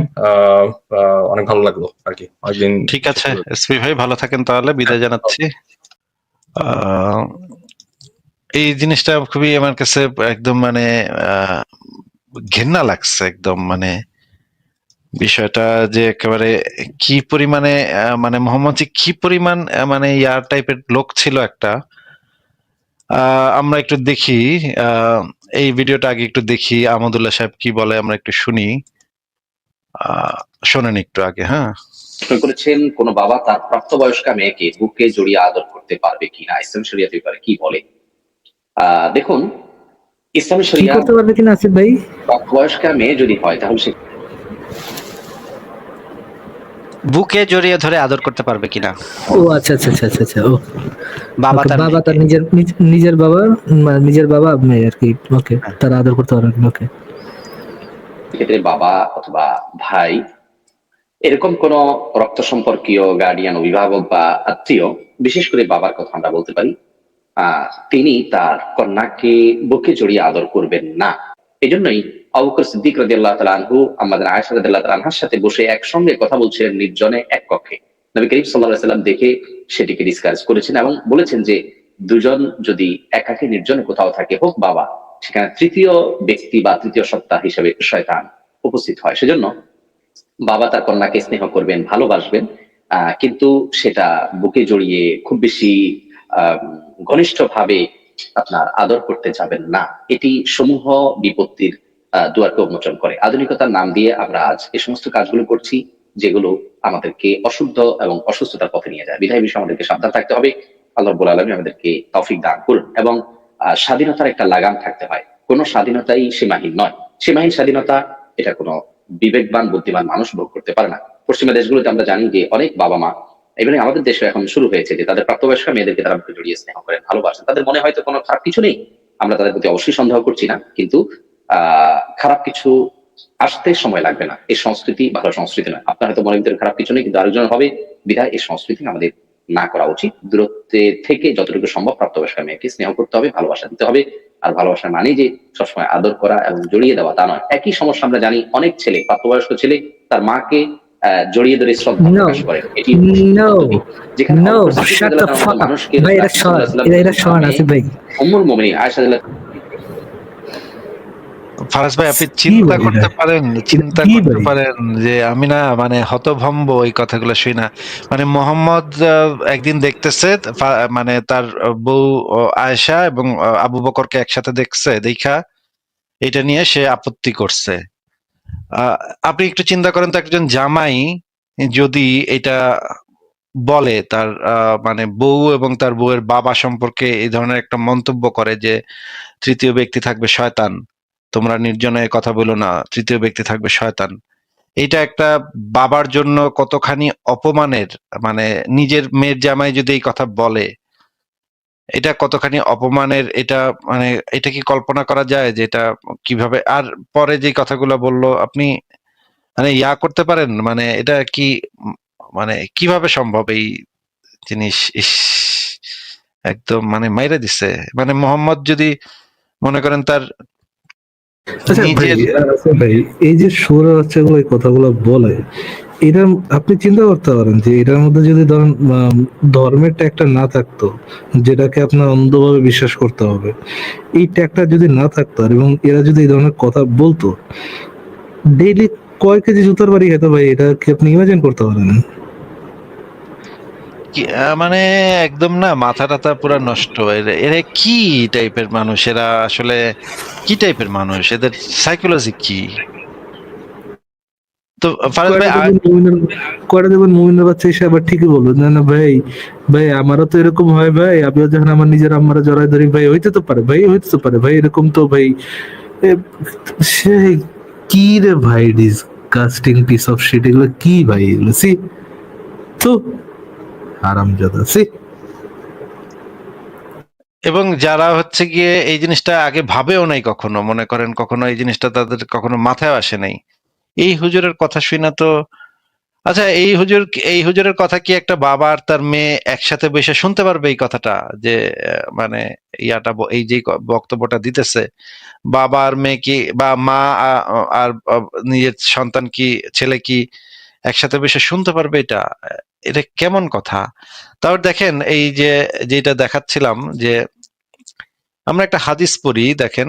[SPEAKER 3] অনেক ভালো লাগলো আর কি, অনেকদিন।
[SPEAKER 1] ঠিক আছে এসপি ভাই, ভালো থাকেন, তাহলে বিদায় জানাচ্ছি। এই জিনিসটা খুবই আমার কাছে একদম মানে ঘেন্না লাগছে একদম, মানে বিষয়টা যে একেবারে কি পরিমাণে মানে মোহাম্মদ যে কি পরিমাণ মানে ইয়ার টাইপের লোক ছিল একটা। আমরা একটু দেখি, এই ভিডিওটা আগে একটু দেখি আহমদুল্লাহ সাহেব কি বলে, আমরা একটু শুনি। শোনেন একটু আগে। হ্যাঁ,
[SPEAKER 8] প্রশ্ন করেছেন, কোন বাবা তার প্রাপ্তবয়স্কা মেয়েকে বুকে জড়িয়ে আদর করতে পারবে কিনা, ইসলাম শরিয়াত ব্যাপারে কি বলে? দেখুন, ইসলামী
[SPEAKER 2] কি
[SPEAKER 8] শরিয়াত
[SPEAKER 2] করতে পারবে কিনা আসিফ ভাই?
[SPEAKER 8] প্রাপ্তবয়স্কা মেয়ে যদি হয় তাহলে সে
[SPEAKER 9] বুকে জড়িয়ে ধরে আদর করতে পারবে কিনা।
[SPEAKER 2] ও আচ্ছা আচ্ছা আচ্ছা আচ্ছা আচ্ছা, ও
[SPEAKER 9] বাবা
[SPEAKER 2] ওকে,
[SPEAKER 9] তার
[SPEAKER 2] বাবা
[SPEAKER 9] মেয়েকে।
[SPEAKER 2] তার নিজের বাবা, নিজের বাবা মেয়ে আর কি, ওকে, তার আদর করতে পারবে কিনা, ওকে।
[SPEAKER 8] ক্ষেত্রে বাবা অথবা ভাই এরকম কোন রক্ত সম্পর্কীয় গার্ডিয়ান, অভিভাবক বা আত্মীয়, বিশেষ করে বাবার কথা আমরা বলতে পারি, তিনি তার কন্যাকে বুকে জড়িয়ে আদর করবেন না। এজন্যই আবু বকর সিদ্দিক রাদিয়াল্লাহু তাআলা আনহু আমাদের আয়েশা রাদিয়াল্লাহু তাআলা আনহার সাথে বসে একসঙ্গে কথা বলছিলেন নির্জনে এক কক্ষে। নবী করিম সাল্লাল্লাহু আলাইহি সাল্লাম দেখে সেটিকে ডিসকাস করেছেন এবং বলেছেন যে দুজন যদি একাকী নির্জনে কোথাও থাকে, হোক বাবা, সেখানে তৃতীয় ব্যক্তি বা তৃতীয় সত্তা হিসেবে শয়তান উপস্থিত হয়। সেজন্য বাবা তার কন্যাকে স্নেহ করবেন, ভালোবাসবেন, কিন্তু সেটা বুকে জড়িয়ে খুব বেশি ঘনিষ্ঠ ভাবে আপনার আদর করতে যাবেন না। এটি সমূহ বিপত্তির দুয়ারকে উন্মোচন করে। আধুনিকতার নাম দিয়ে আমরা আজ এই সমস্ত কাজগুলো করছি, যেগুলো আমাদেরকে অশুদ্ধ এবং অসুস্থতার পথে নিয়ে যায়। বিধায় বিষয়ে আমাদেরকে সাবধান থাকতে হবে। আল্লাহ রাব্বুল আলামিন আমাদেরকে তৌফিক দান করুন। এবং স্বাধীনতার একটা লাগাম থাকতে হয়। কোনো স্বাধীনতাই সীমাহীন নয়। সীমাহীন স্বাধীনতা এটা কোনো বিবেকবান বুদ্ধিমান মানুষ ভোগ করতে পারে না। পশ্চিমা দেশগুলোতে আমরা জানি যে অনেক বাবা মা, এবং আমাদের দেশে এখন শুরু হয়েছে, যে তাদের প্রাপ্তবয়স্ক মেয়েদেরকে তারা বুকে জড়িয়ে স্নেহ করেন, ভালোবাসেন। তাদের মনে হয়তো কোনো খারাপ কিছু নেই, আমরা তাদের প্রতি অবশ্যই সন্দেহ করছি না, কিন্তু খারাপ কিছু আসতে সময় লাগবে না। এই সংস্কৃতি ভালো সংস্কৃতি নয়। আপনার হয়তো মনের ভিতরে খারাপ কিছু নেই, কিন্তু আরেকজন হবে, বিধায় এই সংস্কৃতি আমাদের না করা উচিত। দূরত্বে থেকে যতটুকু সম্ভব প্রাপ্তবয়স্ক মেয়েকে স্নেহ করতে হবে, ভালোবাসা দিতে হবে। আর ভালোবাসা মানে যে সবসময় আদর করা এবং জড়িয়ে দেওয়া তা নয়। একই সমস্যা আমরা জানি, অনেক ছেলে, প্রাপ্তবয়স্ক ছেলে তার মাকে জড়িয়ে ধরে শ্রদ্ধা প্রকাশ করে। এটি যেখানে মানুষকে
[SPEAKER 2] আসিফ ভাই,
[SPEAKER 8] উম্মুল মুমিনিন আয়েশা রাদিয়াল্লাহু
[SPEAKER 1] ফারাজ ভাই, আপনি
[SPEAKER 2] কি
[SPEAKER 1] চিন্তা
[SPEAKER 2] ভাই এটা?
[SPEAKER 1] করতে পারেন,
[SPEAKER 2] এটা
[SPEAKER 1] চিন্তা
[SPEAKER 2] কি
[SPEAKER 1] করতে
[SPEAKER 2] ভাই?
[SPEAKER 1] পারেন যে আমি না মানে হতভম্ব এই কথাগুলো শুই না। মানে মোহাম্মদ একদিন দেখতেছে মানে তার বউ আয়েশা এবং আবু বকরকে একসাথে দেখছে, দেখা এটা নিয়ে সে আপত্তি করছে। আহ, আপনি একটু চিন্তা করেন তো, একজন জামাই যদি এটা বলে তার মানে বউ এবং তার বউয়ের বাবা সম্পর্কে এই ধরনের একটা মন্তব্য করে যে তৃতীয় ব্যক্তি থাকবে শয়তান, তোমরা নির্জনে কথা বলো না, তৃতীয় ব্যক্তি থাকবে শয়তান। এটা একটা বাবার জন্য কতখানি অপমানের, মানে নিজের মেয়ের জামাই যদি এই কথা বলে, এটা কতখানি অপমানের, এটা মানে এটা কি কল্পনা করা যায় যে এটা কিভাবে? আর পরে যে কথাগুলো বললো আপনি মানে করতে পারেন, মানে এটা কি মানে কিভাবে সম্ভব এই জিনিস? ইস, একদম মানে মাইরা দিছে। মানে মোহাম্মদ যদি মনে করেন তার
[SPEAKER 2] আচ্ছা ভাই,
[SPEAKER 1] নিজের
[SPEAKER 2] ভাই, এই যে সুরা বাচ্চাগুলো এই কথাগুলো বলে, এটা আপনি চিন্তা করতে পারেন যে এটার মধ্যে যদি ধরেন ধর্মের ট্যাগটা না থাকতো, যেটাকে আপনার অন্ধভাবে বিশ্বাস করতে হবে, এই ট্যাগটা যদি না থাকতো আর এবং এরা যদি এই ধরনের কথা বলতো, ডেইলি কয় কেজি জুতার বাড়ি খেতো ভাই, এটা কি আপনি ইমাজিন করতে পারেন?
[SPEAKER 1] মানে একদম না মাথা টাথা পুরা নষ্ট। এরা কি টাইপের মানুষ? এরা আসলে কি টাইপের মানুষ? এদের সাইকোলজি কি? তো ফারাজ ভাই,
[SPEAKER 2] কয়টা দেখবেন মুমিনের বাচ্চা এসে আবার ঠিকই বলবে, না না ভাই, ভাই আমারও তো এরকম হয় ভাই, আমিও যখন আমার নিজের আম্মারা জড়াই ধরি, ভাই হইতে তো পারে, ভাই হইতে তো পারে, ভাই এরকম তো ভাই। এ, সে কি রে ভাই, ডিসকাস্টিং পিস অফ শিট, এগুলো কি ভাই, এগুলো সি, তো হারামজাদা সি।
[SPEAKER 1] এবং যারা হচ্ছে গিয়ে এই জিনিসটা আগে ভাবেও নাই কখনো, মনে করেন কখনো এই জিনিসটা তাদের কখনো মাথায় আসে নাই, এই হুজুরের কথা শুনে তো, আচ্ছা এই হুজুরের কথা কি একটা বাবা আর তার মেয়ে একসাথে বসে শুনতে পারবে এই কথাটা? যে মানে এই যে বক্তব্যটা দিতেছে, বাবা আর মেয়ে কি, বা মা আর নিজের সন্তান কি, ছেলে কি একসাথে বসে শুনতে পারবে এটা? এটা কেমন কথা? তারপর দেখেন এই যে যেটা দেখাচ্ছিলাম যে আমরা একটা হাদিস পড়ি, দেখেন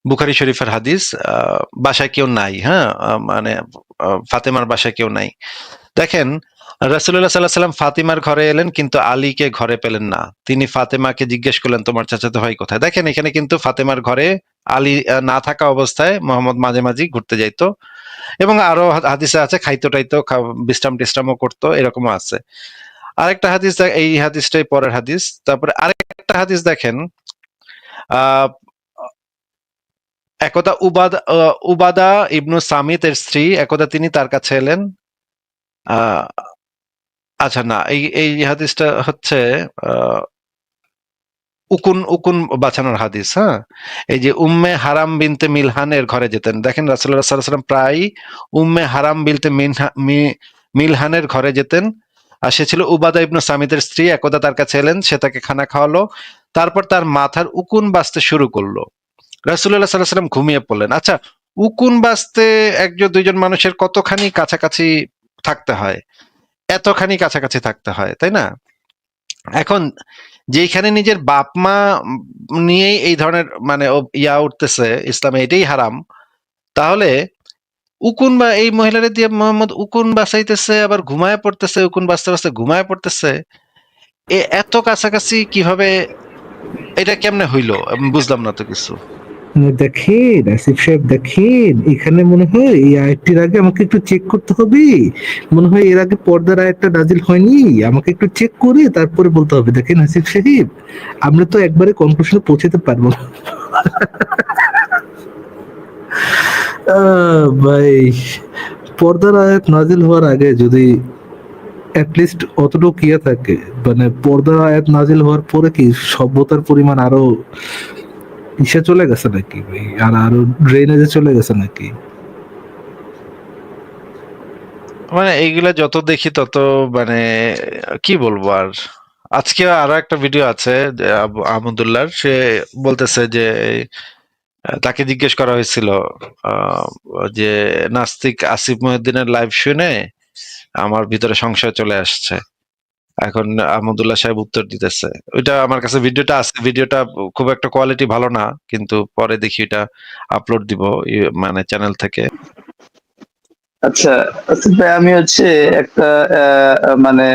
[SPEAKER 1] বুখারী শরীফের হাদিস, বাসায় কেউ নাই, হ্যাঁ, মানে ফাতেমার বাসায় কেউ নাই। দেখেন রাসূলুল্লাহ সাল্লাল্লাহু আলাইহি সাল্লাম ফাতিমার ঘরে এলেন কিন্তু আলীকে ঘরে পেলেন না। তিনি ফাতেমাকে জিজ্ঞেস করলেন তোমার চাচাতো ভাই কোথায়? দেখেন এখানে কিন্তু ফাতেমার ঘরে আলী না থাকা অবস্থায় মোহাম্মদ মাঝে মাঝে ঘুরতে যাইতো, এবং আরো হাদিসে আছে খাইতো টাইতো, বিশ্রাম টিশ্রামও করতো, এরকমও আছে। আরেকটা হাদিস, এই হাদিসটাই পরের হাদিস। তারপরে আরেকটা হাদিস দেখেন, আহ একদা উবাদা ইবনু সামিত এর স্ত্রী, একদা তিনি তার কাছে এলেন। আহ আচ্ছা না, এই এই হাদিসটা হচ্ছে আহ উকুন উকুন বাঁচানোর হাদিস, হ্যাঁ। এই যে উম্মে হারাম বিনতে মিলহানের ঘরে যেতেন, দেখেন রাসূলুল্লাহ সাল্লাল্লাহু আলাইহি ওয়াসাল্লাম প্রায় উম্মে হারাম বিনতে মিলহানের ঘরে যেতেন। আর সে ছিল উবাদা ইবনু সামিতের স্ত্রী। একদা তার কাছে এলেন, সে তাকে খানা খাওয়ালো, তারপর তার মাথার উকুন বাজতে শুরু করলো। রাসূলুল্লাহ সাল্লাল্লাহু আলাইহি ওয়াসাল্লাম ঘুমিয়ে পড়লেন। আচ্ছা, উকুন বাজতে একজন দুইজন মানুষের কতখানি কাছাকাছি থাকতে হয়? এতখানি কাছাকাছি থাকতে হয়, তাই না? এখন যেখানে নিজের বাপ মা নিয়েই এই ধরনের মানে উঠতেছে ইসলামে, এটাই হারাম, তাহলে উকুন বা এই মহিলারে দিয়ে মোহাম্মদ উকুন বাঁচাইতেছে, আবার ঘুমায় পড়তেছে, উকুন বাঁচতে বাঁচতে ঘুমায় পড়তেছে, এত কাছাকাছি কিভাবে? এটা কেমনে হইলো? আমি বুঝলাম না তো কিছু।
[SPEAKER 2] দেখেন আসিফ সাহেব, দেখেন এখানে মনে হয় এই আয়াতটির আগে আমাকে একটু চেক করতে হবে, মনে হয় এর আগে পর্দার আয়াতটা নাজিল হয়নি, আমাকে একটু চেক করে তারপরে বলতে হবে। দেখেন আসিফ সাহেব, আমরা তো একবারে কনক্লুশনে পৌঁছাতে পারবো না। ভাই, পর্দার আয়াত নাজিল হওয়ার আগে যদি অ্যাটলিস্ট অতটুকু ইয়ে থাকে, মানে পর্দার আয়াত নাজিল হওয়ার পরে কি সভ্যতার পরিমাণ আরো ইসে চলে গেছে নাকি ভাই, আর আরো ড্রেনেজে চলে গেছে নাকি?
[SPEAKER 1] মানে এইগুলা যত দেখি তত মানে কি বলবো আর। আজকে আরো একটা ভিডিও আছে যে আহমদুল্লাহর, সে বলতেছে যে তাকে জিজ্ঞেস করা হয়েছিল আহ, যে নাস্তিক আসিফ মহিউদ্দিনের লাইভ শুনে আমার ভিতরে সংশয় চলে আসছে। এখন আহমদুল্লাহ সাহেব উত্তর দিতেছে। ওইটা আমার কাছে ভিডিওটা আছে, ভিডিওটা খুব একটা কোয়ালিটি ভালো না, কিন্তু পরে দেখি এটা আপলোড দিব মানে চ্যানেল থেকে।
[SPEAKER 10] আচ্ছা আচ্ছা ভাই, আমি হচ্ছে একটা মানে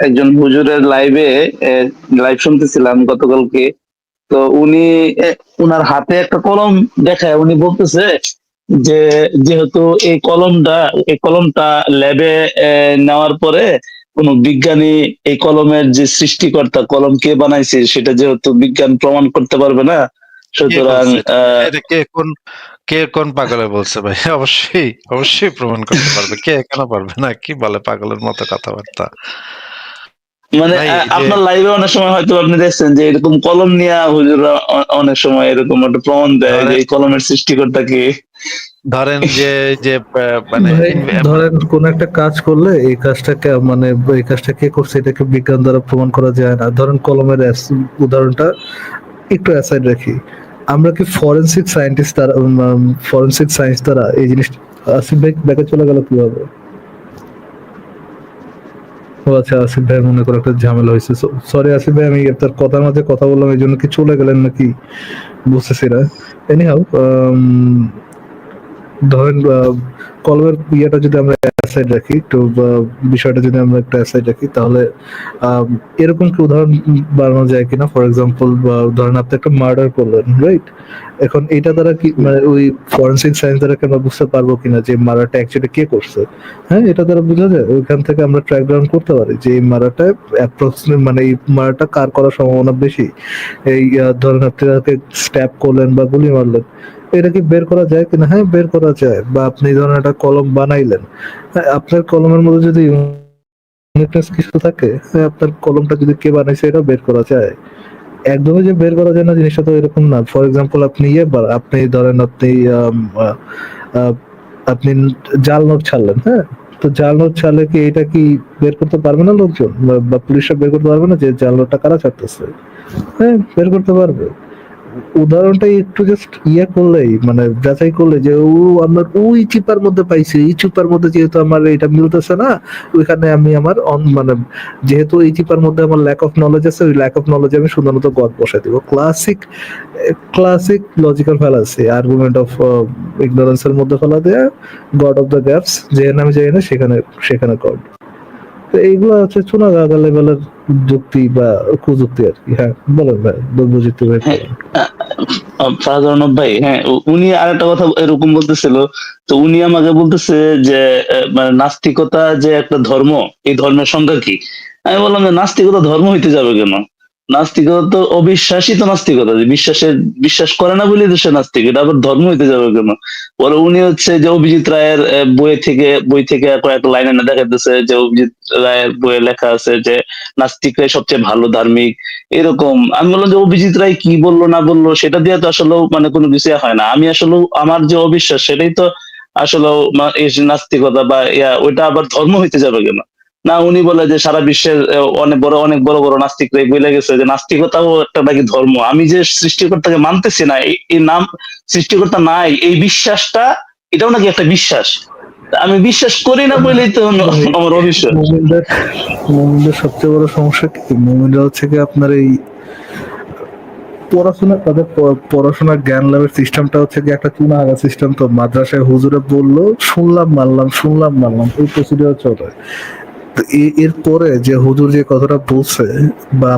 [SPEAKER 10] একজন হুজুরের লাইভ শুনতেছিলাম গতকালকে। তো উনি উনার হাতে একটা কলম দেখায়, উনি বলতেছে যে যেহেতু এই কলমটা ল্যাবে নেওয়ার পরে কোন বিজ্ঞানী এই কলমের যে সৃষ্টিকর্তা, কলম কে বানাইছে সেটা যেহেতু বিজ্ঞান প্রমাণ করতে পারবে না,
[SPEAKER 1] কে
[SPEAKER 10] সুতরাং
[SPEAKER 1] বলছে এটা? এটা কে কোন পাগলে বলছে ভাই? অবশ্যই প্রমাণ করতে পারবে। কে কেন পারবে না? কি বলে পাগলের মতো কথাবার্তা?
[SPEAKER 10] মানে
[SPEAKER 1] ভাই এই যে
[SPEAKER 10] আপনার লাইভে অনেক সময় হয়তো আপনি দেখছেন যে এরকম কলম নিয়ে হুজুররা অনেক সময় এরকম একটা প্রমাণ দেয় যে
[SPEAKER 1] ধরেন
[SPEAKER 10] এই কলমের সৃষ্টিকর্তা কে।
[SPEAKER 1] ধরেন যে মানে
[SPEAKER 2] ভাই ধরেন কোন একটা কাজ করলে এই কাজটাকে মানে এই কাজটা কে করছে এটাকে বিজ্ঞান দ্বারা প্রমাণ করা যায় না। ধরেন কলমের উদাহরণটা একটু অ্যাসাইড রাখি, আমরা কি ফরেনসিক সায়েন্টিস্ট দ্বারা ফরেনসিক সায়েন্স দ্বারা এই জিনিসটা, আসিফ ভাই ব্যাকে চলে গেল কিভাবে? ও আচ্ছা, আসিফ ভাই মনে করে একটা ঝামেলা হয়েছে। সরি আসিফ ভাই, আমি আপনার কথার মাঝে কথা বললাম এই জন্য কি চলে গেলেন নাকি বুঝতেছি না। এনিহাউ, ধরেন কলমের ইয়েটা যদি আমরা অ্যাসাইড রাখি, তো বিষয়টা যদি আমরা একটা অ্যাসাইড রাখি, তাহলে এরকম কি উদাহরণ বানানো যায় কিনা? ফর এক্সাম্পল ধরেন আপনি একটা মার্ডার করলেন, রাইট? এখন এটা দ্বারা কি মানে ওই ফরেনসিক সায়েন্স দ্বারা কি আমরা বুঝতে পারবো কিনা যে মার্ডারটা অ্যাকচুয়ালি কে করছে? হ্যাঁ, এটা দ্বারা বোঝা যায়। ওইখান থেকে আমরা ট্র্যাক ডাউন করতে পারি যে এই মার্ডারটা অ্যাপ্রক্সিমেট মানে এই মার্ডারটা কার করার সম্ভাবনা বেশি। এই ধরেন আপনি তাকে স্ট্যাপ করলেন বা গুলি মারলেন, এটা কি বের করা যায় কিনা? হ্যাঁ, বের করা যায়। বা আপনি ধরেন একটা কলম বানাইলেন, হ্যাঁ, আপনার কলমের মধ্যে যদি ইউনিকনেস কিছু থাকে, হ্যাঁ, আপনার কলমটা যদি কে বানাইছে এটা বের করা যায়। একদমই যে বের করা যায় না জিনিসটা তো এরকম না। ফর এক্সাম্পল আপনি ধরেন আহ, আপনি জাল নোট ছাড়লেন, হ্যাঁ, তো জাল নোট ছাড়লে কি এটা কি বের করতে পারবে না লোকজন, বা পুলিশরা বের করতে পারবে না যে জাল নোটটা কারা ছাড়তেছে? হ্যাঁ, বের করতে পারবে। উদাহরণটা একটু জাস্ট করলেই মানে যাচাই করলে যে আমার ওই চিপার মধ্যে পাইছি, এই চিপার মধ্যে যেহেতু আমার এটা মিলতেছে না, ওইখানে আমি আমার মানে যেহেতু এই চিপার মধ্যে আমার ল্যাক অফ নলেজ আছে, ওই ল্যাক অফ নলেজ আমি সাধারণত গড বসাই দিব। Classic logical fallacy, argument of ইগনোরেন্সের মধ্যে ফেলা দেয়া, গড অফ দ্য গ্যাপস, যেখানে আমি যাই না সেখানে গড। তো এইগুলো হচ্ছে চুনা গাগা লেভেলের যুক্তি বা কুযুক্তি আর কি। হ্যাঁ বলেন ভাই, বুঝতে ভাই।
[SPEAKER 10] হ্যাঁ, ফারজান ভাই, হ্যাঁ উনি আরেকটা কথা এরকম বলতেছিল। তো উনি আমাকে বলতেছে যে মানে নাস্তিকতা যে একটা ধর্ম, এই ধর্মের সংজ্ঞা কি? আমি বললাম যে নাস্তিকতা ধর্ম হইতে যাবে কেন? নাস্তিকতা তো অবিশ্বাসী, তো নাস্তিকতা যে বিশ্বাস করে না বলে তো সে নাস্তিক, এটা আবার ধর্ম হইতে যাবে কেন? পরে উনি হচ্ছে যে অভিজিৎ রায়ের বই থেকে কয়েকটা লাইনে না দেখাতেছে যে অভিজিৎ রায়ের বইয়ে লেখা আছে যে নাস্তিকরাই সবচেয়ে ভালো ধার্মিক, এরকম। আমি বললাম যে অভিজিৎ রায় কি বললো না বললো সেটা দিয়ে তো আসলে মানে কোনো কিছু হয় না। আমি আসলে আমার যে অবিশ্বাস সেটাই তো আসলে নাস্তিকতা বা ওইটা আবার ধর্ম হইতে যাবে কেন? না, উনি বলে যে সারা বিশ্বের অনেক বড় বড় নাস্তিকরা বলে গেছে যে নাস্তিকতাও একটা নাকি ধর্ম। আমি যে সৃষ্টিকর্তাকে মানতেছি না, এই নাম সৃষ্টিকর্তা নাই, এই বিশ্বাসটা এটাও নাকি একটা বিশ্বাস। আমি বিশ্বাস করি না বলেই তো আমার অবিশ্বাস।
[SPEAKER 2] মুমিনদের সবচেয়ে বড় সমস্যা কি? মুমিনরা হচ্ছে কি আপনার এই তাদের পড়াশোনার জ্ঞান লাভের সিস্টেমটা হচ্ছে কি একটা চুনা আগা সিস্টেম। তো মাদ্রাসায় হুজুরে বললো, শুনলাম মানলাম, এই প্রসিডিওর চলে। এরপরে যে হুজুর যে কথাটা বলছে বা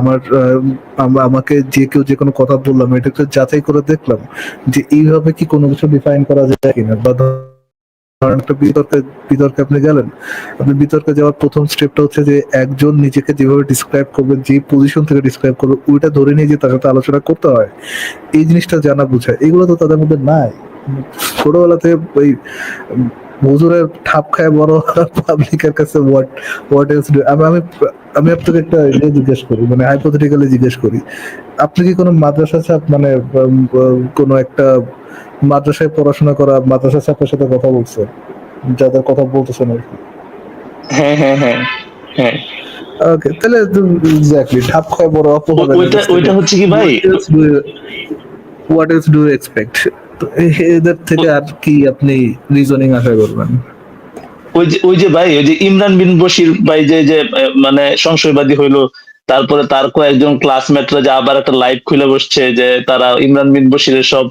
[SPEAKER 2] আমাকে যে কেউ যে কোনো কথা বললাম, এটাকে যাচাই করে দেখলাম যে এইভাবে কি কোনো কিছু ডিফাইন করা যায় কিনা। বা ধরেন একটা বিতর্কে আপনি গেলেন, আপনি বিতর্কে যাওয়ার প্রথম স্টেপটা হচ্ছে যে একজন নিজেকে যেভাবে ডিসক্রাইব করবে, যে পজিশন থেকে ডিসক্রাইব করবে, ওইটা ধরে নিয়ে যে তার সাথে আলোচনা করতে হয়, এই জিনিসটা জানা বোঝায়। এগুলো তো তাদের মধ্যে নাই। ছোটবেলাতে ওই হুজুরের ঠাপ খায় বড় পাবলিকের কাছে হোয়াট এলস ডু। আমি আপনাকে একটা জিজ্ঞেস করি, মানে হাইপোথেটিক্যালি জিজ্ঞেস করি, আপনি কি কোনো মাদ্রাসা মানে কোনো একটা মাদ্রাসায় পড়াশোনা করা মাদ্রাসা ছাত্রের সাথে কথা বলছেন, যাদের কথা বলতেছেন আর কি?
[SPEAKER 10] হ্যাঁ হ্যাঁ হ্যাঁ হ্যাঁ।
[SPEAKER 2] ওকে, তাহলে এক্স্যাক্টলি ঠাপ খায় বড়
[SPEAKER 10] ওইটা হচ্ছে কি ভাই,
[SPEAKER 2] হোয়াট এলস ডু এক্সপেক্ট? তো এদের থেকে আর কি আপনি রিজনিং আশা করবেন?
[SPEAKER 10] ওই যে ভাই, ওই যে ইমরান বিন বশির ভাই যে যে মানে সংশয়বাদী হইলো, তারপরে তার কয়েকজন ক্লাসমেটরা যে আবার একটা লাইভ খুলে বসছে যে তারা ইমরান বিন বশিরের সব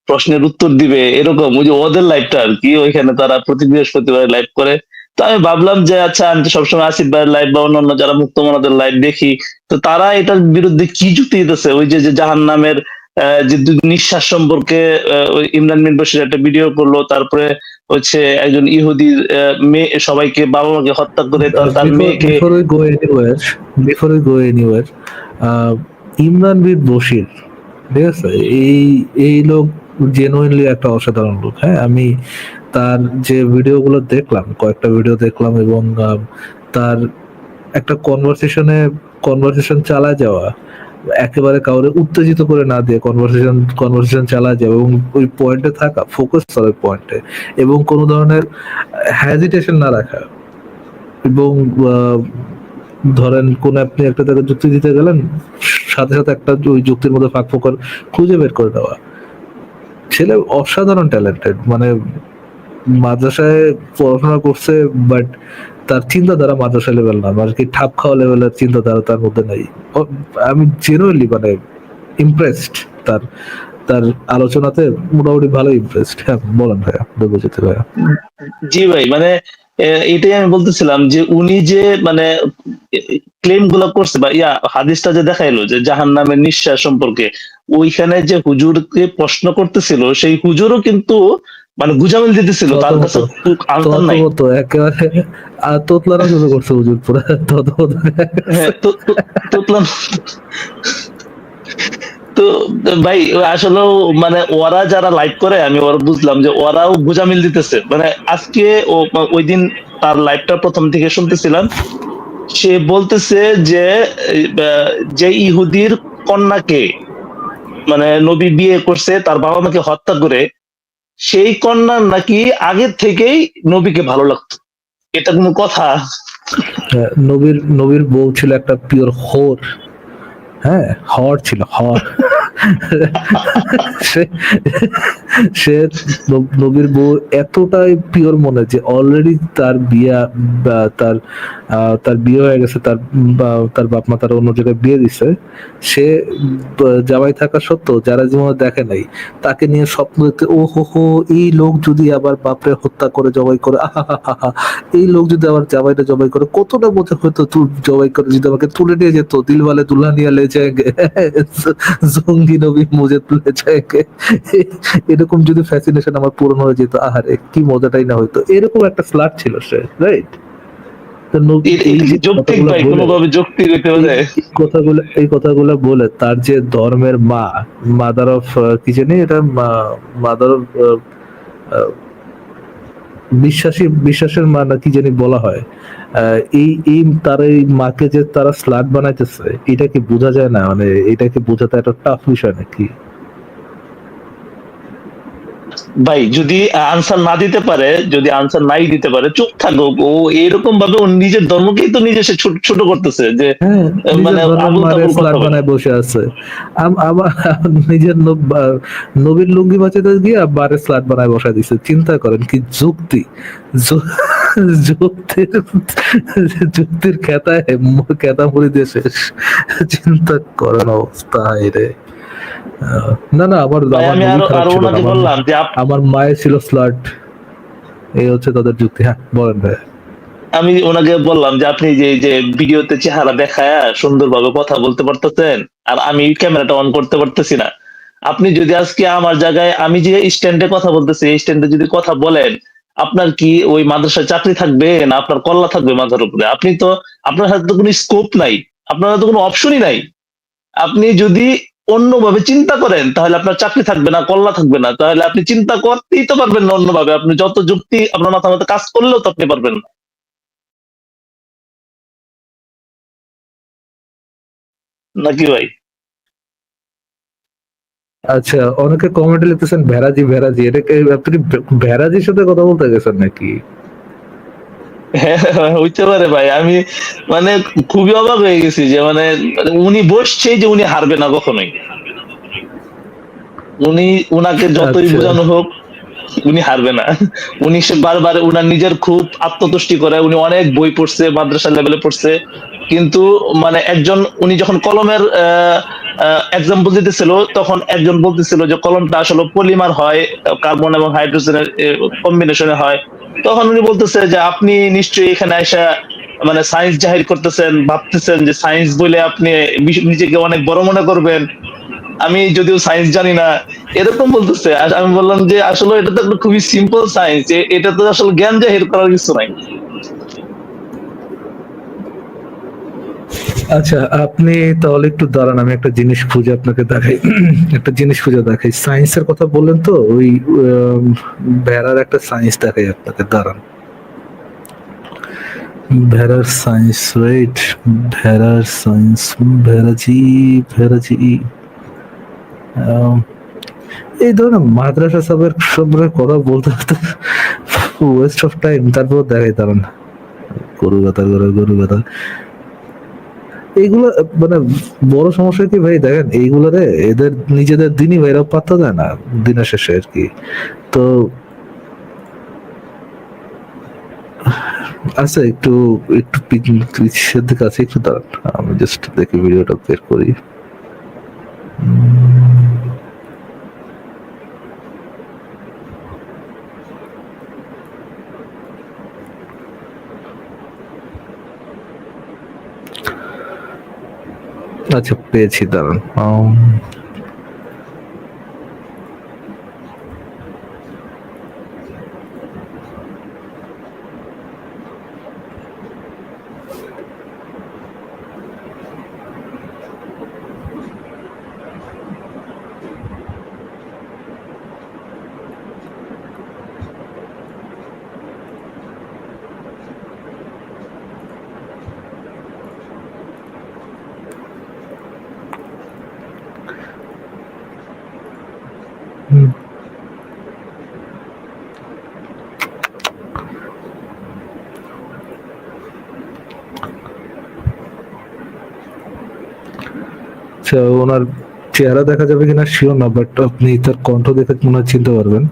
[SPEAKER 10] প্রশ্নের উত্তর দিবে, এরকম ওই যে ওদের লাইভটা আর কি, ওইখানে তারা প্রতি বৃহস্পতিবার লাইভ করে। তো আমি ভাবলাম যে আচ্ছা, আমি তো সবসময় আসিফ ভাইয়ের লাইভ বা অন্যান্য যারা মুক্তমনাদের লাইভ দেখি, তো তারা এটার বিরুদ্ধে কি যুক্তি দিতেছে? ওই যে যে জাহান্নামের যে নিঃশ্বাস সম্পর্কে ওই ইমরান বিন বশির একটা ভিডিও করলো, তারপরে হচ্ছে একজন ইহুদির মেয়ে সবাইকে বাবা মাকে হত্যা করে তার মেয়েকে।
[SPEAKER 2] Before we go anywhere, Imran bin Bashir, ঠিক আছে, এই লোক জেনুইনলি একটা অসাধারণ লোক। হ্যাঁ, আমি তার যে ভিডিওগুলো দেখলাম, কয়েকটা ভিডিও দেখলাম, এবং তার একটা কনভারসেশন চালায় যাওয়া, একেবারে কাউরে উত্তেজিত করে না দিয়ে কনভারসেশন চালায় যাওয়া, এবং ওই পয়েন্টে থাকা, ফোকাস করা ওই পয়েন্টে, এবং কোনো ধরনের হ্যাজিটেশন না রাখা, এবং ধরেন কোন আপনি একটা তাকে যুক্তি দিতে গেলেন, সাথে সাথে একটা ওই যুক্তির মধ্যে ফাঁক ফোকর খুঁজে বের করে দেওয়া। ছেলে অসাধারণ ট্যালেন্টেড, মানে মাদ্রাসায় পড়াশোনা করছে, বাট তার চিন্তাধারা মাদ্রাসা লেভেল না, আর কি ঠাপ খাওয়া লেভেলের চিন্তাধারা তার মধ্যে নাই। আমি জেনুইনলি মানে ইমপ্রেসড তার তার আলোচনাতে, মোটামুটি ভালো ইমপ্রেসড। হ্যাঁ, বলেন ভাইয়া, বুঝতে ভাইয়া।
[SPEAKER 10] জি ভাই, মানে এটাই আমি বলতেছিলাম যে উনি যে মানে ক্লেম গুলা করছে বা হাদিসটা যে দেখাইলো যে জাহান্নামের নিঃশ্বাস সম্পর্কে, ওইখানে যে হুজুরকে প্রশ্ন করতেছিল, সেই হুজুরও কিন্তু মানে গুজামিল দিতেছিল, তার কাছে আনসার নাই।
[SPEAKER 2] একেবারে তোতলানো শুরু করছে হুজুর পুরো।
[SPEAKER 10] হ্যাঁ, তোতলান। তো ভাই আসলে মানে ওরা যারা লাইভ করে, আমি ওরা বুঝলাম যে ওরাও গুজামিল দিতেছে। মানে আজকে ওই দিন তার লাইভটা প্রথম থেকে শুনতেছিলাম, সে বলতেছে যে যে ইহুদির কন্যাকে মানে নবী বিয়ে করছে তার বাবা মাকে হত্যা করে, সেই কন্যার নাকি আগের থেকেই নবীকে ভালো লাগতো। এটা কোনো কথা?
[SPEAKER 2] নবীর বউ ছিল একটা পিওর হোর। হ্যাঁ, হর ছিল, হর। সে নবীর বউ এতটাই পিওর মনে যে অলরেডি তার তার বিয়ে হয়ে গেছে, তার বাপ মা তার অন্য জায়গায় বিয়ে দিছে। সে জামাই থাকা সত্ত্বেও যারা জীবনে দেখে নাই, তাকে নিয়ে স্বপ্ন দেখতে, ও হো, এই লোক যদি আবার বাপরে হত্যা করে জবাই করে, এই লোক যদি আবার জামাইটা জবাই করে, কতটা মজা হতো। জবাই করে যদি আমাকে তুলে নিয়ে যেত, দিলওয়ালে দুলহানিয়া লে যায়গে, জঙ্গি নবী মুজে তুলে যায়গে, এরকম যদি ফ্যাসিনেশন আমার পূরণ হয়ে যেত, আহারে কি মজাটাই না হইতো। এরকম একটা স্লাট ছিল সে, রাইট? এই কথাগুলো বলে তার যে ধর্মের মা, মাদার অফ কি জানি এটা, মাদার অফ বিশ্বাসের মা না কি জানি বলা হয়, এই তার এই মাকে যে তারা স্লাট বানাইতেছে, এটা কি বোঝা যায় না? মানে এটাকে বোঝাতে একটা টাফ বিষয় নাকি
[SPEAKER 10] ভাই? যদি আনসার না দিতে পারে, যদি আনসার নাই দিতে পারে, চুপ থাকুক। ও এরকম ভাবে ওর নিজের ধর্মকেই তো নিজে সে ছোট করতেছে, যে মানে
[SPEAKER 2] স্লাট বানায় বসে আছে। আমার নিজের নবীর লুঙ্গি বাঁচাতে গিয়ে বারে স্লাট বানায় বসায় দিচ্ছে। চিন্তা করেন কি যুক্তি, যুক্তির খেতা মুড়ি দিয়ে শেষ। চিন্তা করেন অবস্থা রে। না, আমার মায়ের ছিল স্লাট, এই হচ্ছে তাদের যুক্তি। হ্যাঁ, বলেন ভাই।
[SPEAKER 10] আমি ওনাকে বললাম যে আপনি যে ভিডিওতে চেহারা দেখায় সুন্দরভাবে কথা বলতে পারতেছেন, আর আমি ক্যামেরাটা অন করতে পারতেছি না। আপনি যদি আজকে আমার জায়গায়, আমি যে স্ট্যান্ডে কথা বলতেছি, এই স্ট্যান্ডে যদি কথা বলেন, আপনার কি ওই মাদ্রাসায় চাকরি থাকবে না আপনার কল্লা থাকবে মাথার উপরে? আপনি তো, আপনার হাতে তো কোনো স্কোপ নাই, আপনার হাতে কোনো অপশনই নাই। আপনি যদি অন্যভাবে চিন্তা করেন তাহলে আপনার চাকরি থাকবে না, কল্লা থাকবে না। তাহলে আপনি চিন্তা করতেই তো পারবেন না অন্যভাবে। আপনি যত যুক্তি আপনার মাথার মধ্যে কাজ করলেও তো আপনি পারবেন না, নাকি ভাই?
[SPEAKER 2] আচ্ছা, অনেকে কমেন্টে লিখতেছেন ভেরাজি, এটাকে আপনি ভেরাজির সাথে কথা বলতে গেছেন নাকি?
[SPEAKER 10] হ্যাঁ, হইতে পারে ভাই। আমি মানে খুবই অবাক হয়ে গেছি যে মানে উনি বসছে যে উনি হারবে না কখনোই। উনাকে যতই বোঝানো হোক, উনি হারবে না। উনি বারবার উনার নিজের খুব আত্মতুষ্টি করে, উনি অনেক বই পড়ছে, মাদ্রাসা লেভেলে পড়ছে, কিন্তু মানে একজন উনি যখন কলমের এক্সাম্পল দিতেছিল তখন একজন বলতেছিল যে কলমটা আসলে পলিমার হয়, কার্বন এবং হাইড্রোজেনের কম্বিনেশনে হয়। তখন উনি বলতেছে যে আপনি নিশ্চয়ই এখানে আইসা মানে সায়েন্স জাহির করতেছেন, ভাবতেছেন যে সায়েন্স বলে আপনি নিজেকে অনেক বড় মনে করবেন, আমি যদিও সায়েন্স জানি না, এরকম বলতেছে। আর আমি বললাম যে আসলে এটা তো একটা খুবই সিম্পল সায়েন্স, এটা তো আসলে জ্ঞান জাহির করার কিছু নাই।
[SPEAKER 2] আচ্ছা, আপনি তাহলে একটু দাঁড়ান, আমি একটা জিনিস খুঁজে আপনাকে দেখাই। একটা জিনিস খুঁজে দেখাই। সায়েন্সের কথা বললেন তো, ওই ভেড়ার একটা সায়েন্স দেখাই আপনাকে, দাঁড়ান। ভেড়ার সায়েন্স, রাইট? ভেড়ার সায়েন্স, ভেড়াজি, ভেড়াজি। এই ধরনের মাদ্রাসা সবের সম্পর্কে কথা বলতে হতো, ওয়েস্ট অফ টাইম। তারপর দেখাই, দাঁড়ান। গরু গাথা করে, গরু গাথা, এইগুলো মানে বড় সমস্যা কি ভাই, দেখেন এইগুলোরে এদের নিজেদের দিনই ভাইরা পাত্তা দেয় না দিনের শেষে আর কি। তো আচ্ছা, একটু একটু পিছের দিকে আছে, একটু দাঁড়ান, আমি জাস্ট দেখি ভিডিওটা বের করি। আচ্ছা, পেয়েছি, দাঁড়ান। আচ্ছা, ওনার চেহারা দেখা যাবে কিনা শিওর না, বাট আপনি তার কণ্ঠ দেখে মনে হয় চিনতে পারবেন।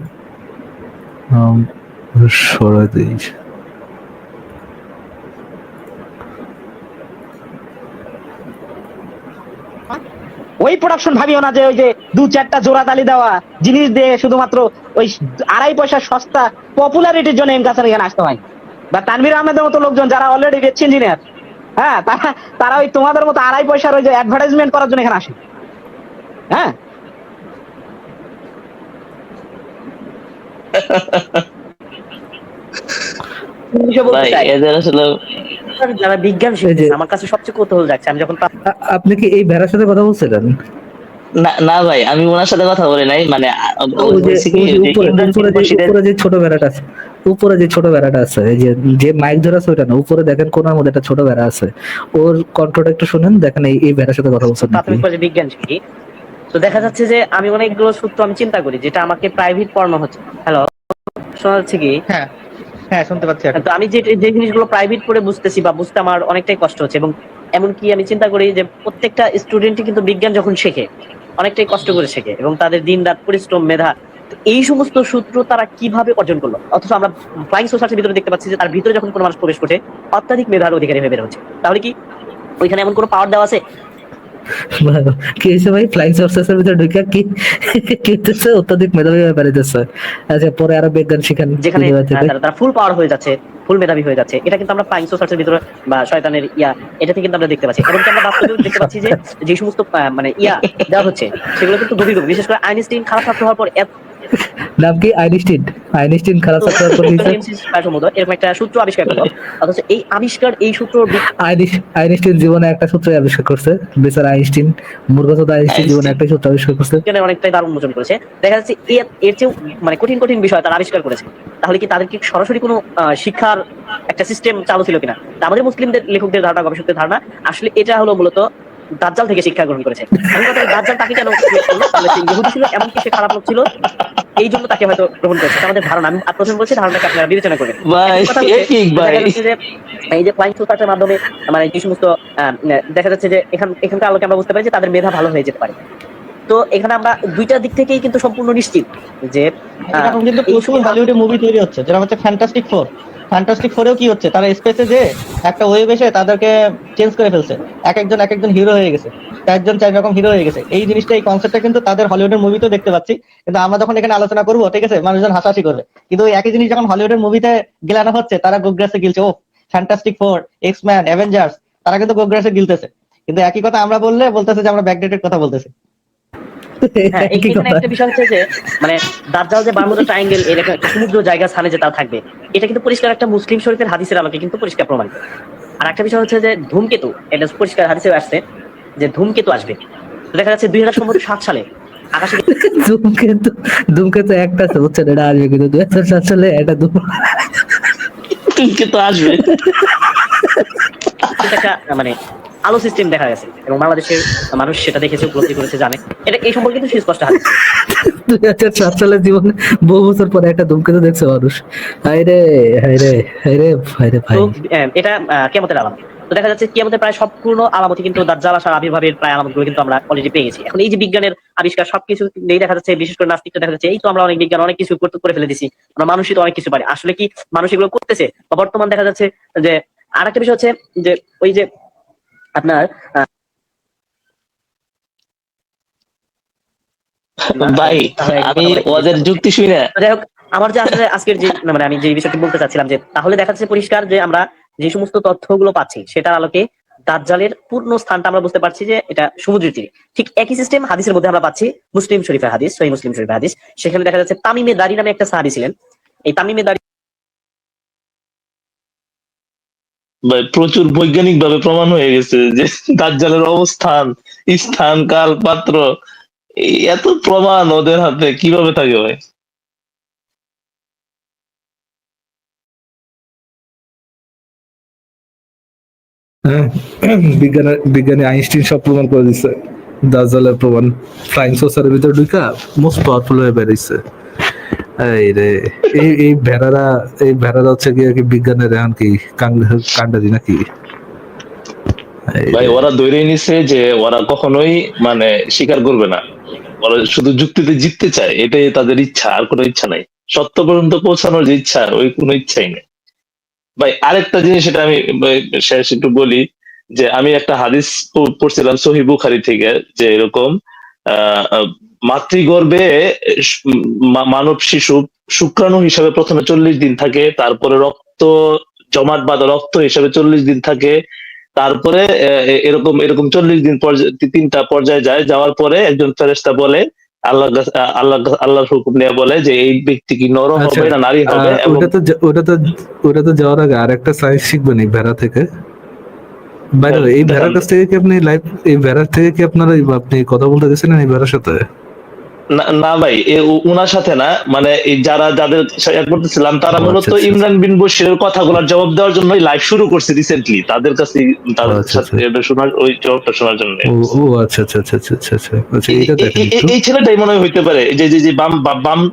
[SPEAKER 2] সরাই দিই।
[SPEAKER 11] ওই প্রোডাকশন ভাবিও না যে ওই যে 2-4টা জোড়া তালি দেওয়া জিনিস দিয়ে শুধুমাত্র ওই 2.5 পয়সা সস্তা পপুলারিটির জন্য এমকাসার এখানে আসতে হয়, বা তানভীর আহমেদের মতো লোকজন যারা অলরেডি রিচ ইঞ্জিনিয়ার, হ্যাঁ, তারা ওই তোমাদের মতো 2.5 পয়সার ওই যে অ্যাডভার্টাইজমেন্ট করার জন্য এখানে আসে। হ্যাঁ, যারা বিজ্ঞান শিখছে আমার কাছে সবচেয়ে কৌতূহল যাচ্ছে, আমি যখন
[SPEAKER 2] আপনি কি এই ভেড়ার সাথে কথা বলছিলেন?
[SPEAKER 10] না না ভাই, আমি ওনার সাথে কথা বলি নাই। মানে
[SPEAKER 2] উপরে যে ছোট ভেড়াটা আছে, উপরে যে ছোট ভেড়াটা আছে, এই যে মাইক ধরে আছে ওইটা না, উপরে দেখেন কোনার মধ্যে একটা ছোট ভেড়া আছে, ওর কণ্ঠটা একটু শুনেন, দেখেন এই ভেড়ার সাথে কথা বলছেন।
[SPEAKER 11] প্রাথমিক পর্যায়ে বিজ্ঞান শিখি, তো দেখা যাচ্ছে যে আমি অনেকগুলো সূত্র আমি চিন্তা করি যেটা আমাকে প্রাইভেট পড়ানো হচ্ছে। হ্যালো, শোনা যাচ্ছে কি? হ্যাঁ হ্যাঁ, শুনতে পাচ্ছি। তো আমি যে জিনিসগুলো প্রাইভেট পড়ে বুঝতেছি বা বুঝতে আমার অনেকটাই কষ্ট হচ্ছে, এবং এমনকি আমি চিন্তা করি যে প্রত্যেকটা স্টুডেন্টই কিন্তু বিজ্ঞান যখন শেখে অনেকটাই কষ্ট করে শেখে এবং তাদের দিন রাত পরিশ্রম, মেধা, এই সমস্ত সূত্র তারা কিভাবে অর্জন করলো? অথচ আমরা ফ্লাইং সোসাইটির ভিতরে দেখতে পাচ্ছি যে তার ভিতরে যখন কোনো মানুষ প্রবেশ করছে অত্যাধিক মেধার অধিকারী হয়ে বের হচ্ছে। তাহলে কি ওইখানে এমন কোনো পাওয়ার দেওয়া আছে?
[SPEAKER 2] কি হয়েছে ভাই, ফ্লাইং সোর্সেসের ভিতরে ঢুকে কি হচ্ছে? অত্যাধিক মেধাবী হয়ে বেড়াইতেছে। আচ্ছা, পরে আরো বিজ্ঞান শিখান,
[SPEAKER 11] যেখানে তারা ফুল পাওয়ার হয়ে যাচ্ছে, ফুল মেধাবী হয়ে যাচ্ছে। এটা কিন্তু আমরা ফ্লাইং সোসাইটির ভিতরে বা শয়তানের এটাতে কিন্তু আমরা দেখতে পাচ্ছি, এবং আমরা বাস্তবেও দেখতে পাচ্ছি যে যে সমস্ত মানে দেওয়া হচ্ছে সেগুলো কিন্তু গভীর, বিশেষ করে আইনস্টাইন খারাপ ছাত্র হওয়ার পর
[SPEAKER 2] নাম কি? আইনস্টাইন খারাপ ছাত্র হওয়ার পর
[SPEAKER 11] এরকম একটা সূত্র আবিষ্কার করলো। অথচ এই আবিষ্কার, এই সূত্র
[SPEAKER 2] আইনস্টাইন জীবনে একটা সূত্র আবিষ্কার করছে, বেচারা আইনস্টাইন, মূর্খতা আইনস্টাইন জীবনে একটা সূত্র আবিষ্কার করছে,
[SPEAKER 11] অনেকটাই দারুণ উন্মোচন করেছে। দেখা যাচ্ছে এর চেয়েও মানে কঠিন কঠিন বিষয় তারা আবিষ্কার করেছে। তাহলে কি তাদের কি সরাসরি কোনো শিক্ষার একটা সিস্টেম চালু ছিল কিনা? আমাদের মুসলিমদের লেখকদের ধারণা, গবেষকদের ধারণা, আসলে এটা হলো মূলত দাজ্জাল থেকে শিক্ষা গ্রহণ করেছে। দাজ্জাল তাকে কেন ইহুদি ছিল, এমনকি সে খারাপ লোক ছিল, এই জন্য তাকে হয়তো গ্রহণ করেছে, আমাদের ধারণা। আমি প্রথমে বলছি ধারণাকে আপনারা বিবেচনা করবেন। এই যে ফ্লাইং সোসাইটির মাধ্যমে মানে যে সমস্ত দেখা যাচ্ছে যে এখানকার আলোকে আমরা বুঝতে পারি যে তাদের মেধা ভালো হয়ে যেতে পারে। তো এখানে আমরা দুইটা দিক থেকেই কিন্তু সম্পূর্ণ নিশ্চিত যে
[SPEAKER 6] এখন কিন্তু প্রচুর হলিউডে মুভি তৈরি হচ্ছে, যেটা হচ্ছে ফ্যান্টাস্টিক ফোর। ফ্যান্টাস্টিক ফোরেও কি হচ্ছে, তারা স্পেসে যে একটা ওয়েব এসে তাদেরকে চেঞ্জ করে ফেলছে, এক একজন হিরো হয়ে গেছে, চারজন চার রকম হিরো হয়ে গেছে। এই জিনিসটা, এই কনসেপ্টটা কিন্তু তাদের হলিউডের মুভিতেও দেখতে পাচ্ছি, কিন্তু আমরা যখন এখানে আলোচনা করবো, ঠিক আছে, মানুষজন হাসাহাসি করবে। কিন্তু ওই একই জিনিস যখন হলিউডের মুভিতে গিলানো হচ্ছে, তারা গোগ্রাসে গিলছে, ও ফ্যান্টাস্টিক ফোর, এক্সম্যান, অ্যাভেঞ্জার্স, তারা কিন্তু গোগ্রাসে গিলতেছে। কিন্তু একই কথা আমরা বলতেছে যে আমরা ব্যাকডেটেড কথা বলতেছি।
[SPEAKER 11] হ্যাঁ, এখানে একটা বিষয় হচ্ছে যে মানে দাজ্জাল যে বারমুডা ট্রায়াঙ্গেল এরকম একটা সমুদ্র জায়গা স্থানে যে তার থাকবে, এটা কিন্তু পরিষ্কার একটা মুসলিম শরীফের হাদিসের আলোকে কিন্তু পরিষ্কার প্রমাণিত। আর একটা বিষয় হচ্ছে যে ধূমকেতু, এটা পরিষ্কার হাদিসে আসছে যে ধূমকেতু আসবে। দেখা যাচ্ছে 2007 সালে আকাশে
[SPEAKER 2] ধূমকেতু একটা হচ্ছে এটা আসবে, কিন্তু 2007 সালে এটা
[SPEAKER 10] ধূমকেতু আসবে
[SPEAKER 11] একটা মানে আলো সিস্টেম দেখা গেছে, এবং বাংলাদেশের মানুষ সেটা দেখেছে, উপলব্ধি করেছে, জানে। এটা এই সম্পর্কে কিন্তু সুস্পষ্ট হাদিস।
[SPEAKER 2] 2007 সালের জীবনে বহু বছর পরে একটা ধূমকেতু দেখছে মানুষ। হায়রে হায়রে হায়রে হায়রে ভাই।
[SPEAKER 11] তো এটা কিয়ামতের আলামত। তো দেখা যাচ্ছে কিয়ামতের প্রায় সম্পূর্ণ আলামতি কিন্তু দাজ্জাল আসার আবির্ভাবের প্রায় আলামতগুলো কিন্তু আমরা অলরেডি পেয়ে গেছি। এখন এই যে বিজ্ঞানের আবিষ্কার, সবকিছু নেই দেখা যাচ্ছে, বিশেষ করে নাস্তিকটা দেখা যাচ্ছে এই তো আমরা অনেক বিজ্ঞান অনেক কিছু করে ফেলে দিছি, আমরা মানুষই তো অনেক কিছু পারি। আসলে কি মানুষ এগুলো করতেছে? বা বর্তমান দেখা যাচ্ছে যে আরেকটা বিষয় হচ্ছে যে ওই যে আপনার
[SPEAKER 10] ভাই আমি ওদের যুক্তি শুনি না।
[SPEAKER 11] যাই হোক, আমার যে আসলে আজকের যে মানে আমি যে বিষয়টি বলতে চাচ্ছিলাম, যে তাহলে দেখা যাচ্ছে পরিষ্কার যে আমরা যে সমস্ত তথ্যগুলো পাচ্ছি সেটার আলোকে দাজ্জালের পূর্ণ স্থানটা আমরা বুঝতে পারছি যে এটা সমুদ্রের তীরে। ঠিক একই সিস্টেম হাদিসের মধ্যে আমরা পাচ্ছি, মুসলিম শরীফের হাদিস, সহিহ মুসলিম শরীফের হাদিস। সেখানে দেখা যাচ্ছে তামিমে দারি নামে একটা সাহাবী ছিলেন। এই তামিমে দারি
[SPEAKER 10] ভাই প্রচুর বৈজ্ঞানিক ভাবে প্রমাণ হয়ে গেছে যে দাজ্জালের অবস্থান, স্থান, কাল, পাত্র, এই এত প্রমাণ ওদের হাতে কিভাবে থাকে ভাই?
[SPEAKER 2] হ্যাঁ, বিজ্ঞানী আইনস্টাইন সব প্রমাণ করে দিচ্ছে। দাজ্জালের প্রমাণ ফ্লাইং সসারের ভিতরে ঢুকা মোস্ট পাওয়ারফুল হয়ে বেরিয়েছে। এই রে, এই ভেড়ারা হচ্ছে কি বিজ্ঞানের এখন কি কান্ডারি নাকি?
[SPEAKER 10] ভাই ওরা ধরে নিছে যে ওরা কখনোই মানে স্বীকার করবে না, ওরা শুধু যুক্তিতে জিততে চায়, এটাই তাদের ইচ্ছা, আর কোনো ইচ্ছা নাই। সত্য পর্যন্ত পৌঁছানোর যে ইচ্ছা, ওই কোনো ইচ্ছাই নেই। ভাই আরেকটা জিনিস, এটা আমি শেষ একটু বলি, যে আমি একটা হাদিস পড়ছিলাম সহিহ বুখারী থেকে, যে এরকম মাতৃগর্ভে মানব শিশু শুক্রাণু হিসাবে প্রথমে 40 দিন থাকে, তারপরে রক্ত জমাট বাঁধা রক্ত হিসাবে 40 দিন থাকে, তারপরে এরকম এরকম 40 দিন তিনটা পর্যায়ে যাওয়ার পরে একজন ফেরেশতা বলে, আল্লাহর হুকুম নিয়ে বলে যে এই ব্যক্তি কি নর হবে না নারী হবে।
[SPEAKER 2] ওটা তো যাওয়ার আগে আর একটা সায়েন্স শিখবেন এই ভেড়া থেকে। বাইরে এই ভেড়ার কাছ থেকে কি আপনি এই ভেড়ার থেকে কি আপনি কথা বলতে গেছিলেন এই ভেড়ার সাথে?
[SPEAKER 10] না ভাই, উনার সাথে না, মানে যাদের করতেছিলাম তারা মূলত ইমরান বিন বশিরের কথাগুলোর জবাব দেওয়ার জন্য লাইভ শুরু করছে রিসেন্টলি, তাদের কাছে শোনার ওই জবাবটা শোনার জন্য।
[SPEAKER 2] ও আচ্ছা আচ্ছা আচ্ছা আচ্ছা আচ্ছা আচ্ছা,
[SPEAKER 10] এই ছেলেটাই মনে হয় হইতে পারে, যে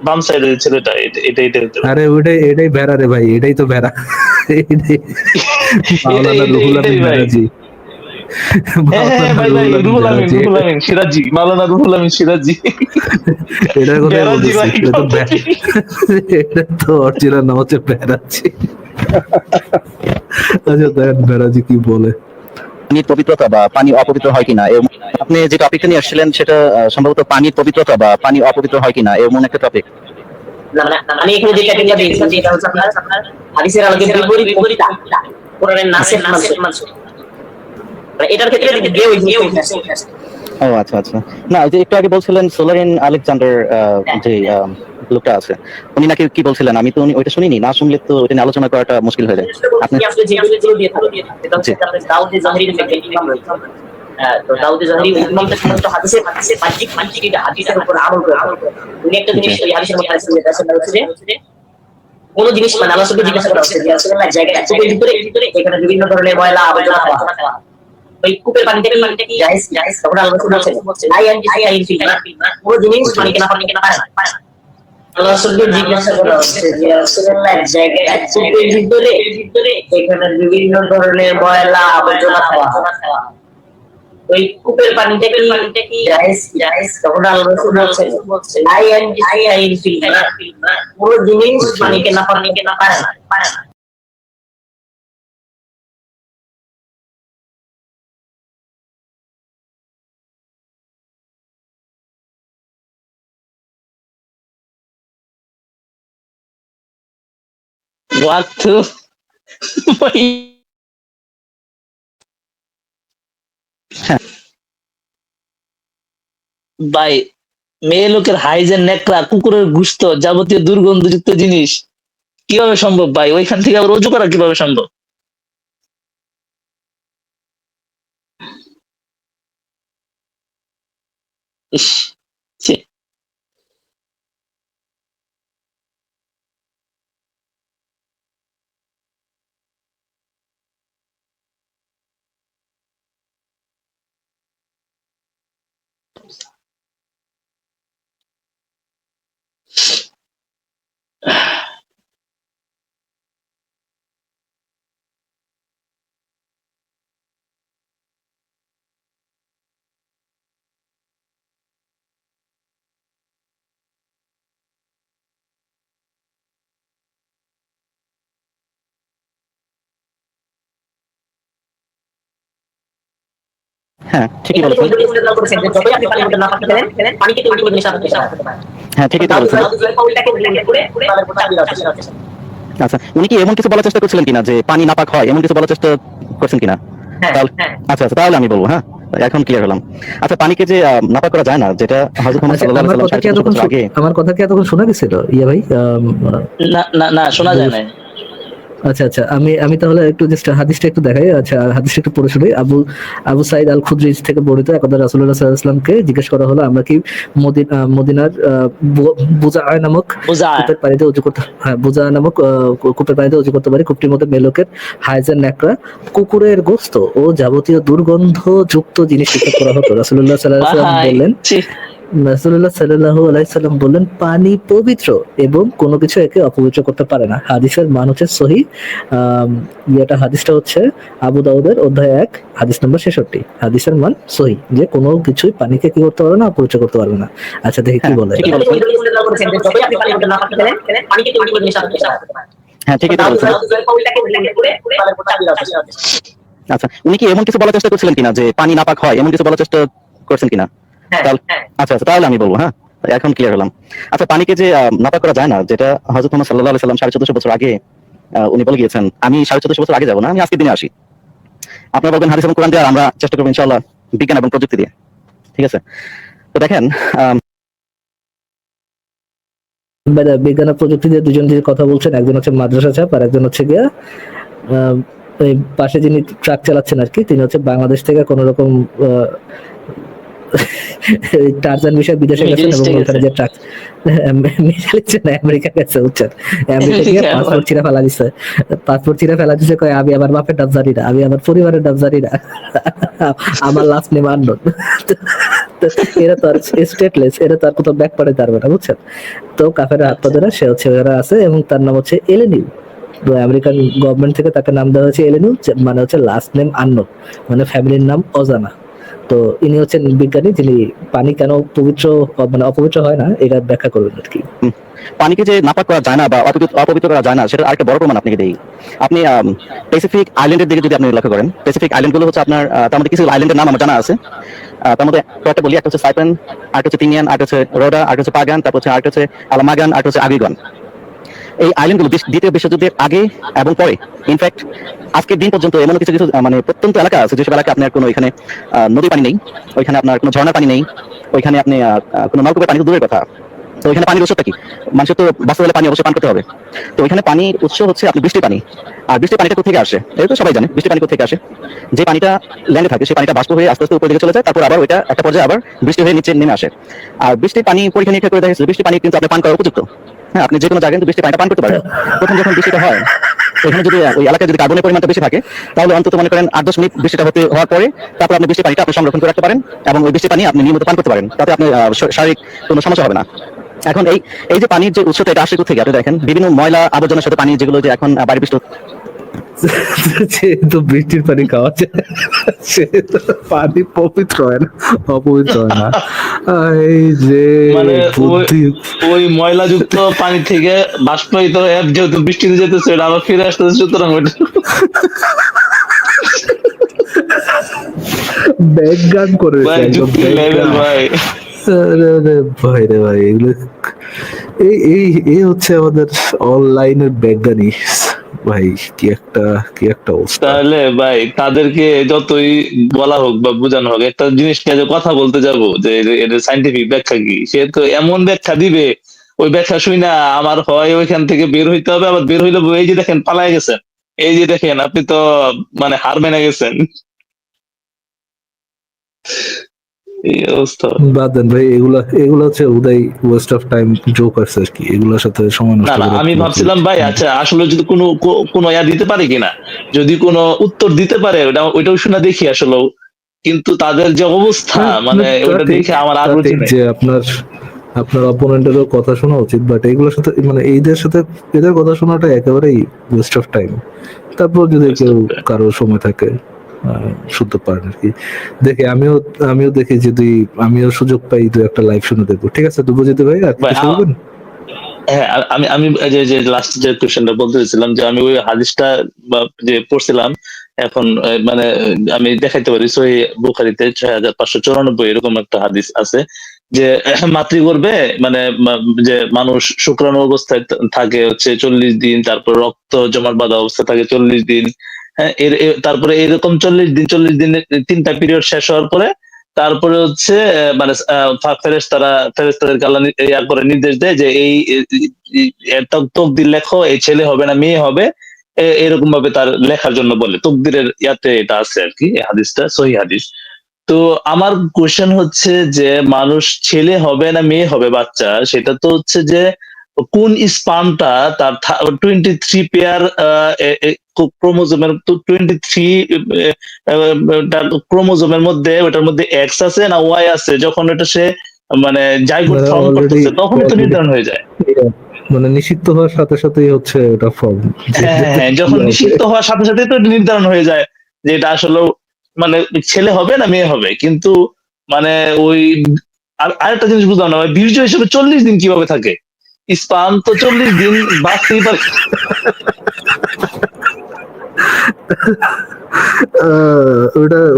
[SPEAKER 10] বাম সাইডের ছেলেটা, এটাই
[SPEAKER 2] আরে এটাই ভেড়া রে ভাই, এটাই তো ভেড়া। মাওলানা রুহুল আমিন ভেড়াজি,
[SPEAKER 10] রুহুল আমিন সিরাজি, মাওলানা রুহুল আমিন সিরাজি,
[SPEAKER 2] এটার কথা বলতেছি। এটা তো অরিজিনাল নাম হচ্ছে ভেড়াজি। আচ্ছা দেখেন ভেড়াজি কি বলে।
[SPEAKER 5] পানির পবিত্রতা বা পানি অপবিত্র হয় কিনা, আপনি যে টপিকটা নিয়ে আসছিলেন সেটা সম্ভবত পানির পবিত্রতা বা পানি অপবিত্র হয় কিনা এমন একটা টপিক।
[SPEAKER 11] আমি এখানে যে টপিকটা দিয়েছি যেটা হচ্ছে আপনার হাদিসের আলোকে বিপরীত কোরআনের নাসেখ মানসুখ, এটার ক্ষেত্রে
[SPEAKER 5] ও আচ্ছা আচ্ছা। না যে একটু আগে বলছিলেন সোলারিন আলেকজান্ডার যে লোকটা আছে, উনি নাকি কি বলছিলেন, আমি তো ওইটা শুনিনি, না শুনলে তো ওইটা নিয়ে আলোচনা করাটা মুশকিল হয়ে যায়। আপনি
[SPEAKER 11] আসলে যে বিষয়গুলো দিয়ে থাকেন এটা হচ্ছে দাউদ জাহরির ইমাম রয়েছে। তো দাউদ জাহরি ইমামটা সমস্ত হাদিসের বাহ্যিক হাদিসের উপর আমল করে। উনি একটা জিনিস এই হাদিসের মধ্যে আছে, যেটা সেটা হচ্ছে যে কোন জিনিস মানে আল্লাহ সুবহানাহু জিজ্ঞাসা করা হচ্ছে যে আসলে এক জায়গায় কূপের ভিতরে এখানে বিভিন্ন ধরনের ময়লা আবর্জনা ফেলা, ওই কূপের পানিটা কি জায়েজ তখন আল্লাহ সুবহানাহু বলছে লা ইয়ানজিস কোন জিনিস পানিকে না পারে না। আল্লাহ সুবহানাহু জিজ্ঞাসা করা হচ্ছে যে আসলে এক জায়গায় কূপের ভিতরে এখানে বিভিন্ন ধরনের ময়লা আবর্জনা ফেলা, ওই কূপের পানিটা কি জায়েজ তখন আল্লাহ রাসূল বলছেন আই এন্ড পুরো জিনিস পানিকে না পারে না
[SPEAKER 10] waktu ভাই মেয়ে লোকের হাইজেন নেকড়া কুকুরের গুস্ত যাবতীয় দুর্গন্ধযুক্ত জিনিস কিভাবে সম্ভব ভাই? ওইখান থেকে আবার অজু করা কিভাবে সম্ভব? ইস, ছি।
[SPEAKER 5] হ্যাঁ ঠিকই বলেছেন। হ্যাঁ ঠিকই তো বলেছেন। আচ্ছা, উনি কি এমন কিছু বলার চেষ্টা করছিলেন কিনা যে পানি নাপাক হয়, এমন কিছু বলার চেষ্টা করছেন কিনা? আচ্ছা আচ্ছা, তাহলে আমি বলবো। হ্যাঁ, এখন ক্লিয়ার হলাম। আচ্ছা, পানিকে যে নাপাক করা যায় না, যেটা হযরত মুহাম্মদ সাল্লাল্লাহু আলাইহি ওয়াসাল্লাম আগে।
[SPEAKER 2] আমার কথা কি এতক্ষণ শোনা গেছিল ইয়া ভাই?
[SPEAKER 10] না না না, শোনা যায় না।
[SPEAKER 2] আচ্ছা আচ্ছা, আমি তাহলে একটু জাস্ট হাদিসটা একটু দেখাই। আচ্ছা, হাদিসটা একটু পড়ে শুনি। আবু সাইদ আল খুদরি থেকে বর্ণিত, একদা রাসূলুল্লাহ সাল্লাল্লাহু আলাইহি ওয়াসাল্লামকে জিজ্ঞেস করা হলো, আমরা কি মদিনার বুজা নামক কূপের পানিতে উযু করতে, হ্যাঁ বুজা নামক কূপের পানিতে উযু করতে পারি? কূপটির মধ্যে মেলোকের হাইজেন নেকড়া, কুকুরের গোশত ও যাবতীয় দুর্গন্ধযুক্ত জিনিস নিক্ষেপ করা হতো। রাসূলুল্লাহ সাল্লাল্লাহু আলাইহি ওয়াসাল্লাম বললেন, রাসূলুল্লাহ সাল্লাল্লাহু আলাইহি সাল্লাম বললেন, পানি পবিত্র এবং কোনো কিছু একে অপবিত্র করতে পারে না। হাদিসের মান হচ্ছে সহিহ। এটা হাদিসটা হচ্ছে আবু দাউদের অধ্যায় 1 হাদিস নম্বর 66। হাদিসের মান সহিহ, যে কোনো কিছুই পানিকে কি করতে পারবে না, অপবিত্র করতে পারবে না। আচ্ছা দেখি কি বলে।
[SPEAKER 5] হ্যাঁ ঠিকই তো বলেছেন। আচ্ছা, উনি কি এমন কিছু বলার চেষ্টা করছিলেন কিনা যে পানি নাপাক হয়, এমন কিছু বলার চেষ্টা করছেন কিনা? আচ্ছা আচ্ছা, তাহলে আমি বলবো। হ্যাঁ, এখন ক্লিয়ার হলাম। আচ্ছা, পানিকে যে নাপাক করা যায় না, যেটা হযরত মুহাম্মদ সাল্লাল্লাহু আলাইহি ওয়াসাল্লাম 1450 বছর আগে উনি বলে গিয়েছেন। আমি 1450 বছর আগে যাব না, আমি আজকের দিনে আসি। আপনারা বলবেন হাদিস এবং কোরআন দিয়ে, আর আমরা চেষ্টা করব ইনশাআল্লাহ বিজ্ঞান এবং প্রযুক্তি দিয়ে। ঠিক আছে? তো দেখেন,
[SPEAKER 2] বিজ্ঞান ও প্রযুক্তি দিয়ে দুজন যে কথা বলছেন, একজন হচ্ছে মাদ্রাসা ছাপ আর একজন হচ্ছে গিয়া এই পাশে যিনি ট্রাক চালাচ্ছেন আর কি, তিনি হচ্ছে বাংলাদেশ থেকে কোন রকম টারজান বিষয় বিদেশে গেছেন এবং ওখানে যে ট্রাক আমেরিকা গেছে, বুঝছেন? আমেরিকা গিয়ে পাসপোর্ট ছিঁড়ে ফেলা দিছে, কয় আমি আমার বাপের নাম জানি না, আমি আমার পরিবারের নাম জানি না, আমার লাস্ট নেম আননোন। এরা তো আর স্টেটলেস, এরা তো আর কোথাও ব্যাক পাঠাতে পারবে না, বুঝছেন? তো কাফের হাত পা ধরে সে হচ্ছে ওরা আছে, এবং তার নাম হচ্ছে এলেনিউ। আমেরিকান গভর্নমেন্ট থেকে তাকে নাম দেওয়া হয়েছে এলেনিউ, মানে হচ্ছে লাস্ট নেম আননোন, মানে ফ্যামিলির নাম অজানা। তো ইনি হচ্ছেন বিজ্ঞানী, যিনি পানি কেন পবিত্র মানে অপবিত্র হয় না এটা ব্যাখ্যা করবেন আর কি।
[SPEAKER 5] পানিকে যে নাপাক করা যায় না বা অপবিত্র করা যায় না, সেটা আরেকটা বড় প্রমাণ আপনাকে দেই। আপনি প্যাসিফিক আইল্যান্ডের দিকে যদি আপনি লক্ষ্য করেন, প্যাসিফিক আইল্যান্ড গুলো হচ্ছে আপনার, তার মধ্যে কিছু আইল্যান্ডের নাম আমার জানা আছে। তার মধ্যে কয়েকটা বলি, একটা হচ্ছে সাইপেন, আরেকটা হচ্ছে তিনিয়ান, আরেকটা হচ্ছে রোডা, আরেকটা হচ্ছে পাগান, তারপর হচ্ছে আরেকটা হচ্ছে আলামাগান, আরেকটা হচ্ছে আগিগন। এই আইল্যান্ডগুলো দ্বিতীয় বিশ্বযুদ্ধের আগে এবং পরে, ইনফ্যাক্ট আজকের দিন পর্যন্ত এমন কিছু কিছু মানে প্রত্যন্ত এলাকা আছে, যেসব এলাকা আপনার কোনো এখানে নদী পানি নেই, ওইখানে আপনার কোনো ঝর্ণার পানি নেই, ওইখানে আপনি কোনো নলকূপের পানি তো দূরের কথা। তো ওইখানে পানির উৎসটা কি? মানুষের তো বাঁচতে হলে পানি অবশ্যই পান করতে হবে। তো ওইখানে পানির উৎস হচ্ছে আপনি বৃষ্টির পানি। আর বৃষ্টির পানিটা কোথা থেকে আসে? এটা তো সবাই জানে, বৃষ্টির পানি কোথা থেকে আসে। যে পানিটা ল্যান্ডে থাকে, সেই পানিটা বাষ্প হয়ে আস্তে আস্তে উপর দিকে চলে যায়, তারপর আবার ওইটা একটা পর্যায়ে আবার বৃষ্টি হয়ে নিচে নেমে আসে। আর বৃষ্টির পানি পরীক্ষা নিরীক্ষা করে দেখা যাচ্ছে বৃষ্টির পানি কিন্তু আপনি পান করা উপযুক্ত। হ্যাঁ, আপনি যে কোনো জায়গায় কিন্তু বৃষ্টির পানিটা পান করতে পারেন। প্রথম যখন বৃষ্টিটা হয়, এখানে যদি ওই এলাকায় যদি কার্বনের পরিমাণটা বেশি থাকে, তাহলে অন্তত মনে করেন 8-10 মিনিট বৃষ্টিটা হওয়ার পরে তারপর আপনি বৃষ্টির পানিটা আপনি সংরক্ষণ করে রাখতে পারেন, এবং ওই বৃষ্টির পানি আপনি নিয়মিত পান করতে পারেন, তাতে আপনার শারীরিক কোনো সমস্যা হবে না। এখন এই যে পানির যে উৎসটা, এটা আসে কোথা থেকে? আপনি দেখেন বিভিন্ন ময়লা আবর্জনার সাথে পানি, যেগুলো যে এখন বাড়ি বৃষ্টি
[SPEAKER 2] যেহেতু বৃষ্টির পানি খাওয়া যায় সেহেতু পানি পবিত্র হয় না, অপবিত্র হয় না। এই যে
[SPEAKER 10] মানে
[SPEAKER 2] বুদ্ধি,
[SPEAKER 10] ওই ময়লাযুক্ত পানি থেকে বাষ্পায়িত হয়ে যেহেতু বৃষ্টিতে যেতেছে এটা আবার ফিরে আসতেছে, সুতরাং ওইটা
[SPEAKER 2] ব্যাক গান করে
[SPEAKER 10] ভাই
[SPEAKER 2] একদম
[SPEAKER 10] যুক্তির লেভেল ভাই।
[SPEAKER 2] ভাই রে ভাই, এগুলো এই এই এই হচ্ছে আমাদের অনলাইনের ব্যাজ্ঞানী ভাই। কি একটা অবস্থা।
[SPEAKER 10] তাহলে ভাই তাদেরকে যতই বলা হোক বা বোঝানো হোক, একটা জিনিস নিয়ে যে কথা বলতে যাবো যে এর সাইন্টিফিক ব্যাখ্যা কি, সে তো এমন ব্যাখ্যা দিবে, ওই ব্যাখ্যা শুই না আমার হয় ওইখান থেকে বের হইতে হবে, আবার বের হইলে এই যে দেখেন পালায় গেছেন, এই যে দেখেন আপনি তো মানে হার মেনে গেছেন, এই অবস্থা।
[SPEAKER 2] বাদ দেন ভাই, এগুলা হচ্ছে উদয় ওয়েস্ট অফ টাইম জোক আছে আর কি, এগুলোর সাথে সময় নষ্ট
[SPEAKER 10] না না,
[SPEAKER 2] করা
[SPEAKER 10] আমি ভাবছিলাম ভাই আচ্ছা আসলে যদি কোনো ইয়া দিতে পারে কিনা, যদি কোনো উত্তর দিতে পারে ওইটাও শুনে দেখি আসলে, কিন্তু তাদের যে অবস্থা মানে ওটা দেখে আমার আর রুচি নেই।
[SPEAKER 2] যে আপনার অপোনেন্টেরও কথা শোনা উচিত, বাট এইগুলোর সাথে মানে এদের কথা শোনাটা একেবারেই ওয়েস্ট অফ টাইম। তারপর যদি কেউ কারো সময় থাকে শুনতে পারেন আর কি। দেখে আমিও দেখি যদি আমিও সুযোগ পাই দু একটা লাইভ শুনে দেখবো। ঠিক আছে তো বুঝিতে ভাই, আর কিছু বলবেন?
[SPEAKER 10] হ্যাঁ, আমি যে লাস্ট যে কোশ্চেনটা বলতে চাইছিলাম যে আমি ওই হাদিসটা বা যে পড়ছিলাম এখন মানে আমি দেখাইতে পারি সহিহ বুখারীতে 6594 এরকম একটা হাদিস আছে যে মাতৃগর্ভে মানে যে মানুষ শুক্রাণু অবস্থায় থাকে হচ্ছে 40 দিন, তারপর রক্ত জমাট বাঁধা অবস্থা থাকে 40 দিন। হ্যাঁ, তারপরে এরকম 40 দিনের 3টা পিরিয়ড শেষ হওয়ার পরে তারপরে হচ্ছে মানে ফেরেশতাদেরকে আল্লাহ ইয়া করে নির্দেশ দেয় যে এই তকদির লেখো, এই ছেলে হবে না মেয়ে হবে, এরকম ভাবে তার লেখার জন্য বলে, তকদিরের ইয়াতে এটা আছে আর কি, এই হাদিসটা সহিহ হাদিস। তো আমার কোশ্চেন হচ্ছে যে মানুষ ছেলে হবে না মেয়ে হবে বাচ্চা, সেটা তো হচ্ছে যে কোন স্পার্মটা তার 23 পেয়ার ক্রোমোজোমের 23 ক্রোমোজোমের মধ্যে ওটার মধ্যে এক্স আছে না ওয়াই আছে, যখন এটা সে মানে জাইগোট ফর্ম করতেছে তখনই তো নির্ধারণ হয়ে যায়।
[SPEAKER 2] মানে নিষিদ্ধ হওয়ার সাথে সাথেই হচ্ছে এটা ফর্ম।
[SPEAKER 10] হ্যাঁ, যখন নিষিদ্ধ হওয়ার সাথে সাথে তো নির্ধারণ হয়ে যায় যে এটা আসলে মানে ছেলে হবে না মেয়ে হবে, কিন্তু মানে ওই আরেকটা জিনিস বুঝলাম না, বীর্য হিসেবে 40 দিন কিভাবে থাকে? স্পার্ম তো 40 দিন বাঁচতেই পারে।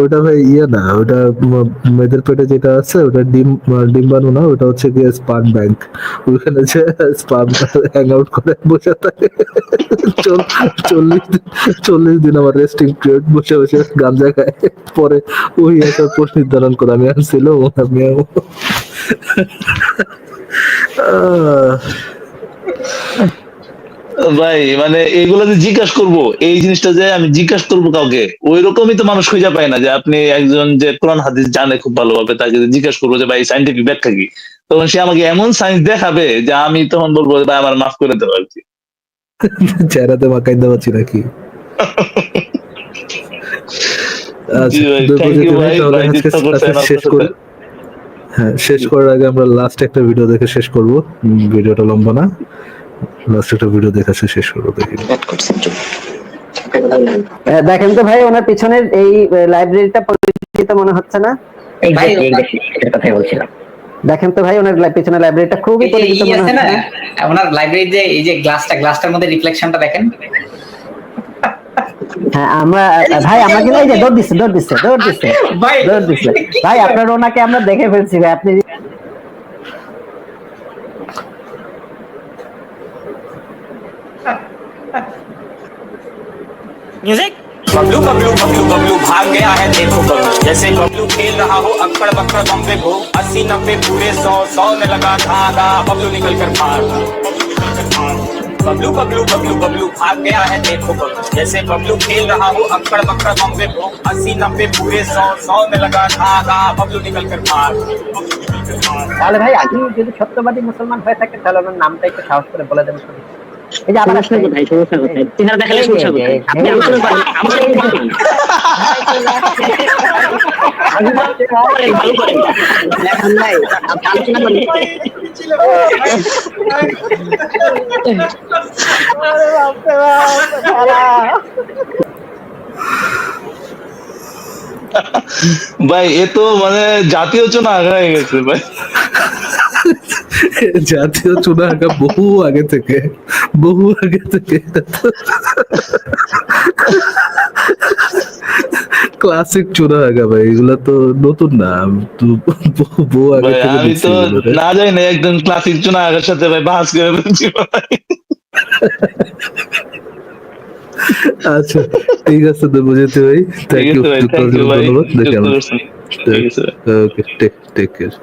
[SPEAKER 2] ওটা ভাই না, ওটা মেয়েদের পেটে যেটা আছে ওটা ডিম্বাণু না, ওটা হচ্ছে গিয়ে স্পার্ম ব্যাংক। ওইখানে যে স্পার্ম হ্যাং আউট করে বসে থাকে 40 দিন আমার রেস্টিং পিরিয়ড, বসে বসে গাঞ্জা খায়, পরে ওই একটা পোস্ট নির্ধারণ করে আমি আসছিল আমিও
[SPEAKER 10] ভাই মানে এগুলো যে জিজ্ঞাসা করবো, এই জিনিসটা যে আমি জিজ্ঞাসা করবো কাউকে, ওই রকমই তো মানুষ খুঁজে পায় না যে আপনি একজন যে কোরআন হাদিস জানে খুব ভালোভাবে তাকে জিজ্ঞাসা করবো যে ভাই সাইন্টিফিক ব্যাখ্যা কি, তখন সে আমাকে এমন সায়েন্স দেখাবে যে আমি তখন বলবো ভাই আমার মাফ করে দেবো আর কি।
[SPEAKER 2] চেহারাতে মাকাই দেওয়াচ্ছি নাকি? শেষ করার আগে আমরা লাস্ট একটা ভিডিও দেখে শেষ করবো, ভিডিওটা লম্বা না, লাস্ট একটা ভিডিও দেখে শেষ করবো। দেখি
[SPEAKER 11] দেখেন তো ভাই ওনার পিছনের এই লাইব্রেরিটা পরিচিত মনে হচ্ছে না?
[SPEAKER 5] কথাই বলছিলাম।
[SPEAKER 11] দেখেন তো ভাই ওনার পিছনের লাইব্রেরিটা খুবই পরিচিত মনে হচ্ছে না?
[SPEAKER 5] ওনার লাইব্রেরিতে এই যে গ্লাসটার মধ্যে রিফ্লেকশনটা দেখেন।
[SPEAKER 11] হ্যাঁ আমরা ভাই আমাকে এই যে দৌড় দিচ্ছে ভাই আপনার ওনাকে আমরা দেখে ফেলছি ভাই, আপনি
[SPEAKER 12] म्यूजिक। बबलू बबलू बबलू बबलू भाग गया है देखो बबलू, जैसे बबलू खेल रहा हो अक्कड़ बक्कड़ बम पे भो, 80 90 पूरे 100 में लगा धागा, बबलू निकल कर भागा। बबलू बबलू बबलू बबलू भाग गया है देखो बबलू, जैसे बबलू खेल रहा हो अक्कड़ बक्कड़ बम पे भो, 80 90 पूरे 100 में लगा धागा, बबलू निकल कर भागा।
[SPEAKER 11] তাহলে ভাই আপনি যদি সত্যবাদী মুসলমান হয়ে থাকেন তাহলে ওনার নামটা একটু সাহস করে বলে দেবেন। এই যে আবার আসলে কোথায় সমস্যা কোথায় চেহারা দেখালে সমস্যা কোথায় আপনি ভালো করেন আমাদের ভালো করেন এখন নাই আপনি আলোচনা করেন
[SPEAKER 10] ভাই এ তো মানে জাতীয় চুনা হয়ে গেছে ভাই।
[SPEAKER 2] জাতীয় চুনা আঁকা বহু আগে থেকে ক্লাসিক চুনা আঁকা ভাই, এগুলা তো নতুন না, তো বহু আগে
[SPEAKER 10] ভাই
[SPEAKER 2] থেকে
[SPEAKER 10] আমি
[SPEAKER 2] দেখছি
[SPEAKER 10] তো
[SPEAKER 2] এগুলো।
[SPEAKER 10] না জানি না একদম ক্লাসিক চুনা আগার সাথে ভাই বাস করে ফেলছি ভাই।
[SPEAKER 2] আচ্ছা ঠিক আছে তো বুঝেছি ভাই, থ্যাংক
[SPEAKER 10] ঠিক
[SPEAKER 2] ইউ,
[SPEAKER 10] আছে ভাই, thank you ভাই,
[SPEAKER 2] ধন্যবাদ, দেখে
[SPEAKER 10] যুক্ত
[SPEAKER 2] আমরা
[SPEAKER 10] করছেন। ঠিক আছে ভাই।
[SPEAKER 2] Okay take care.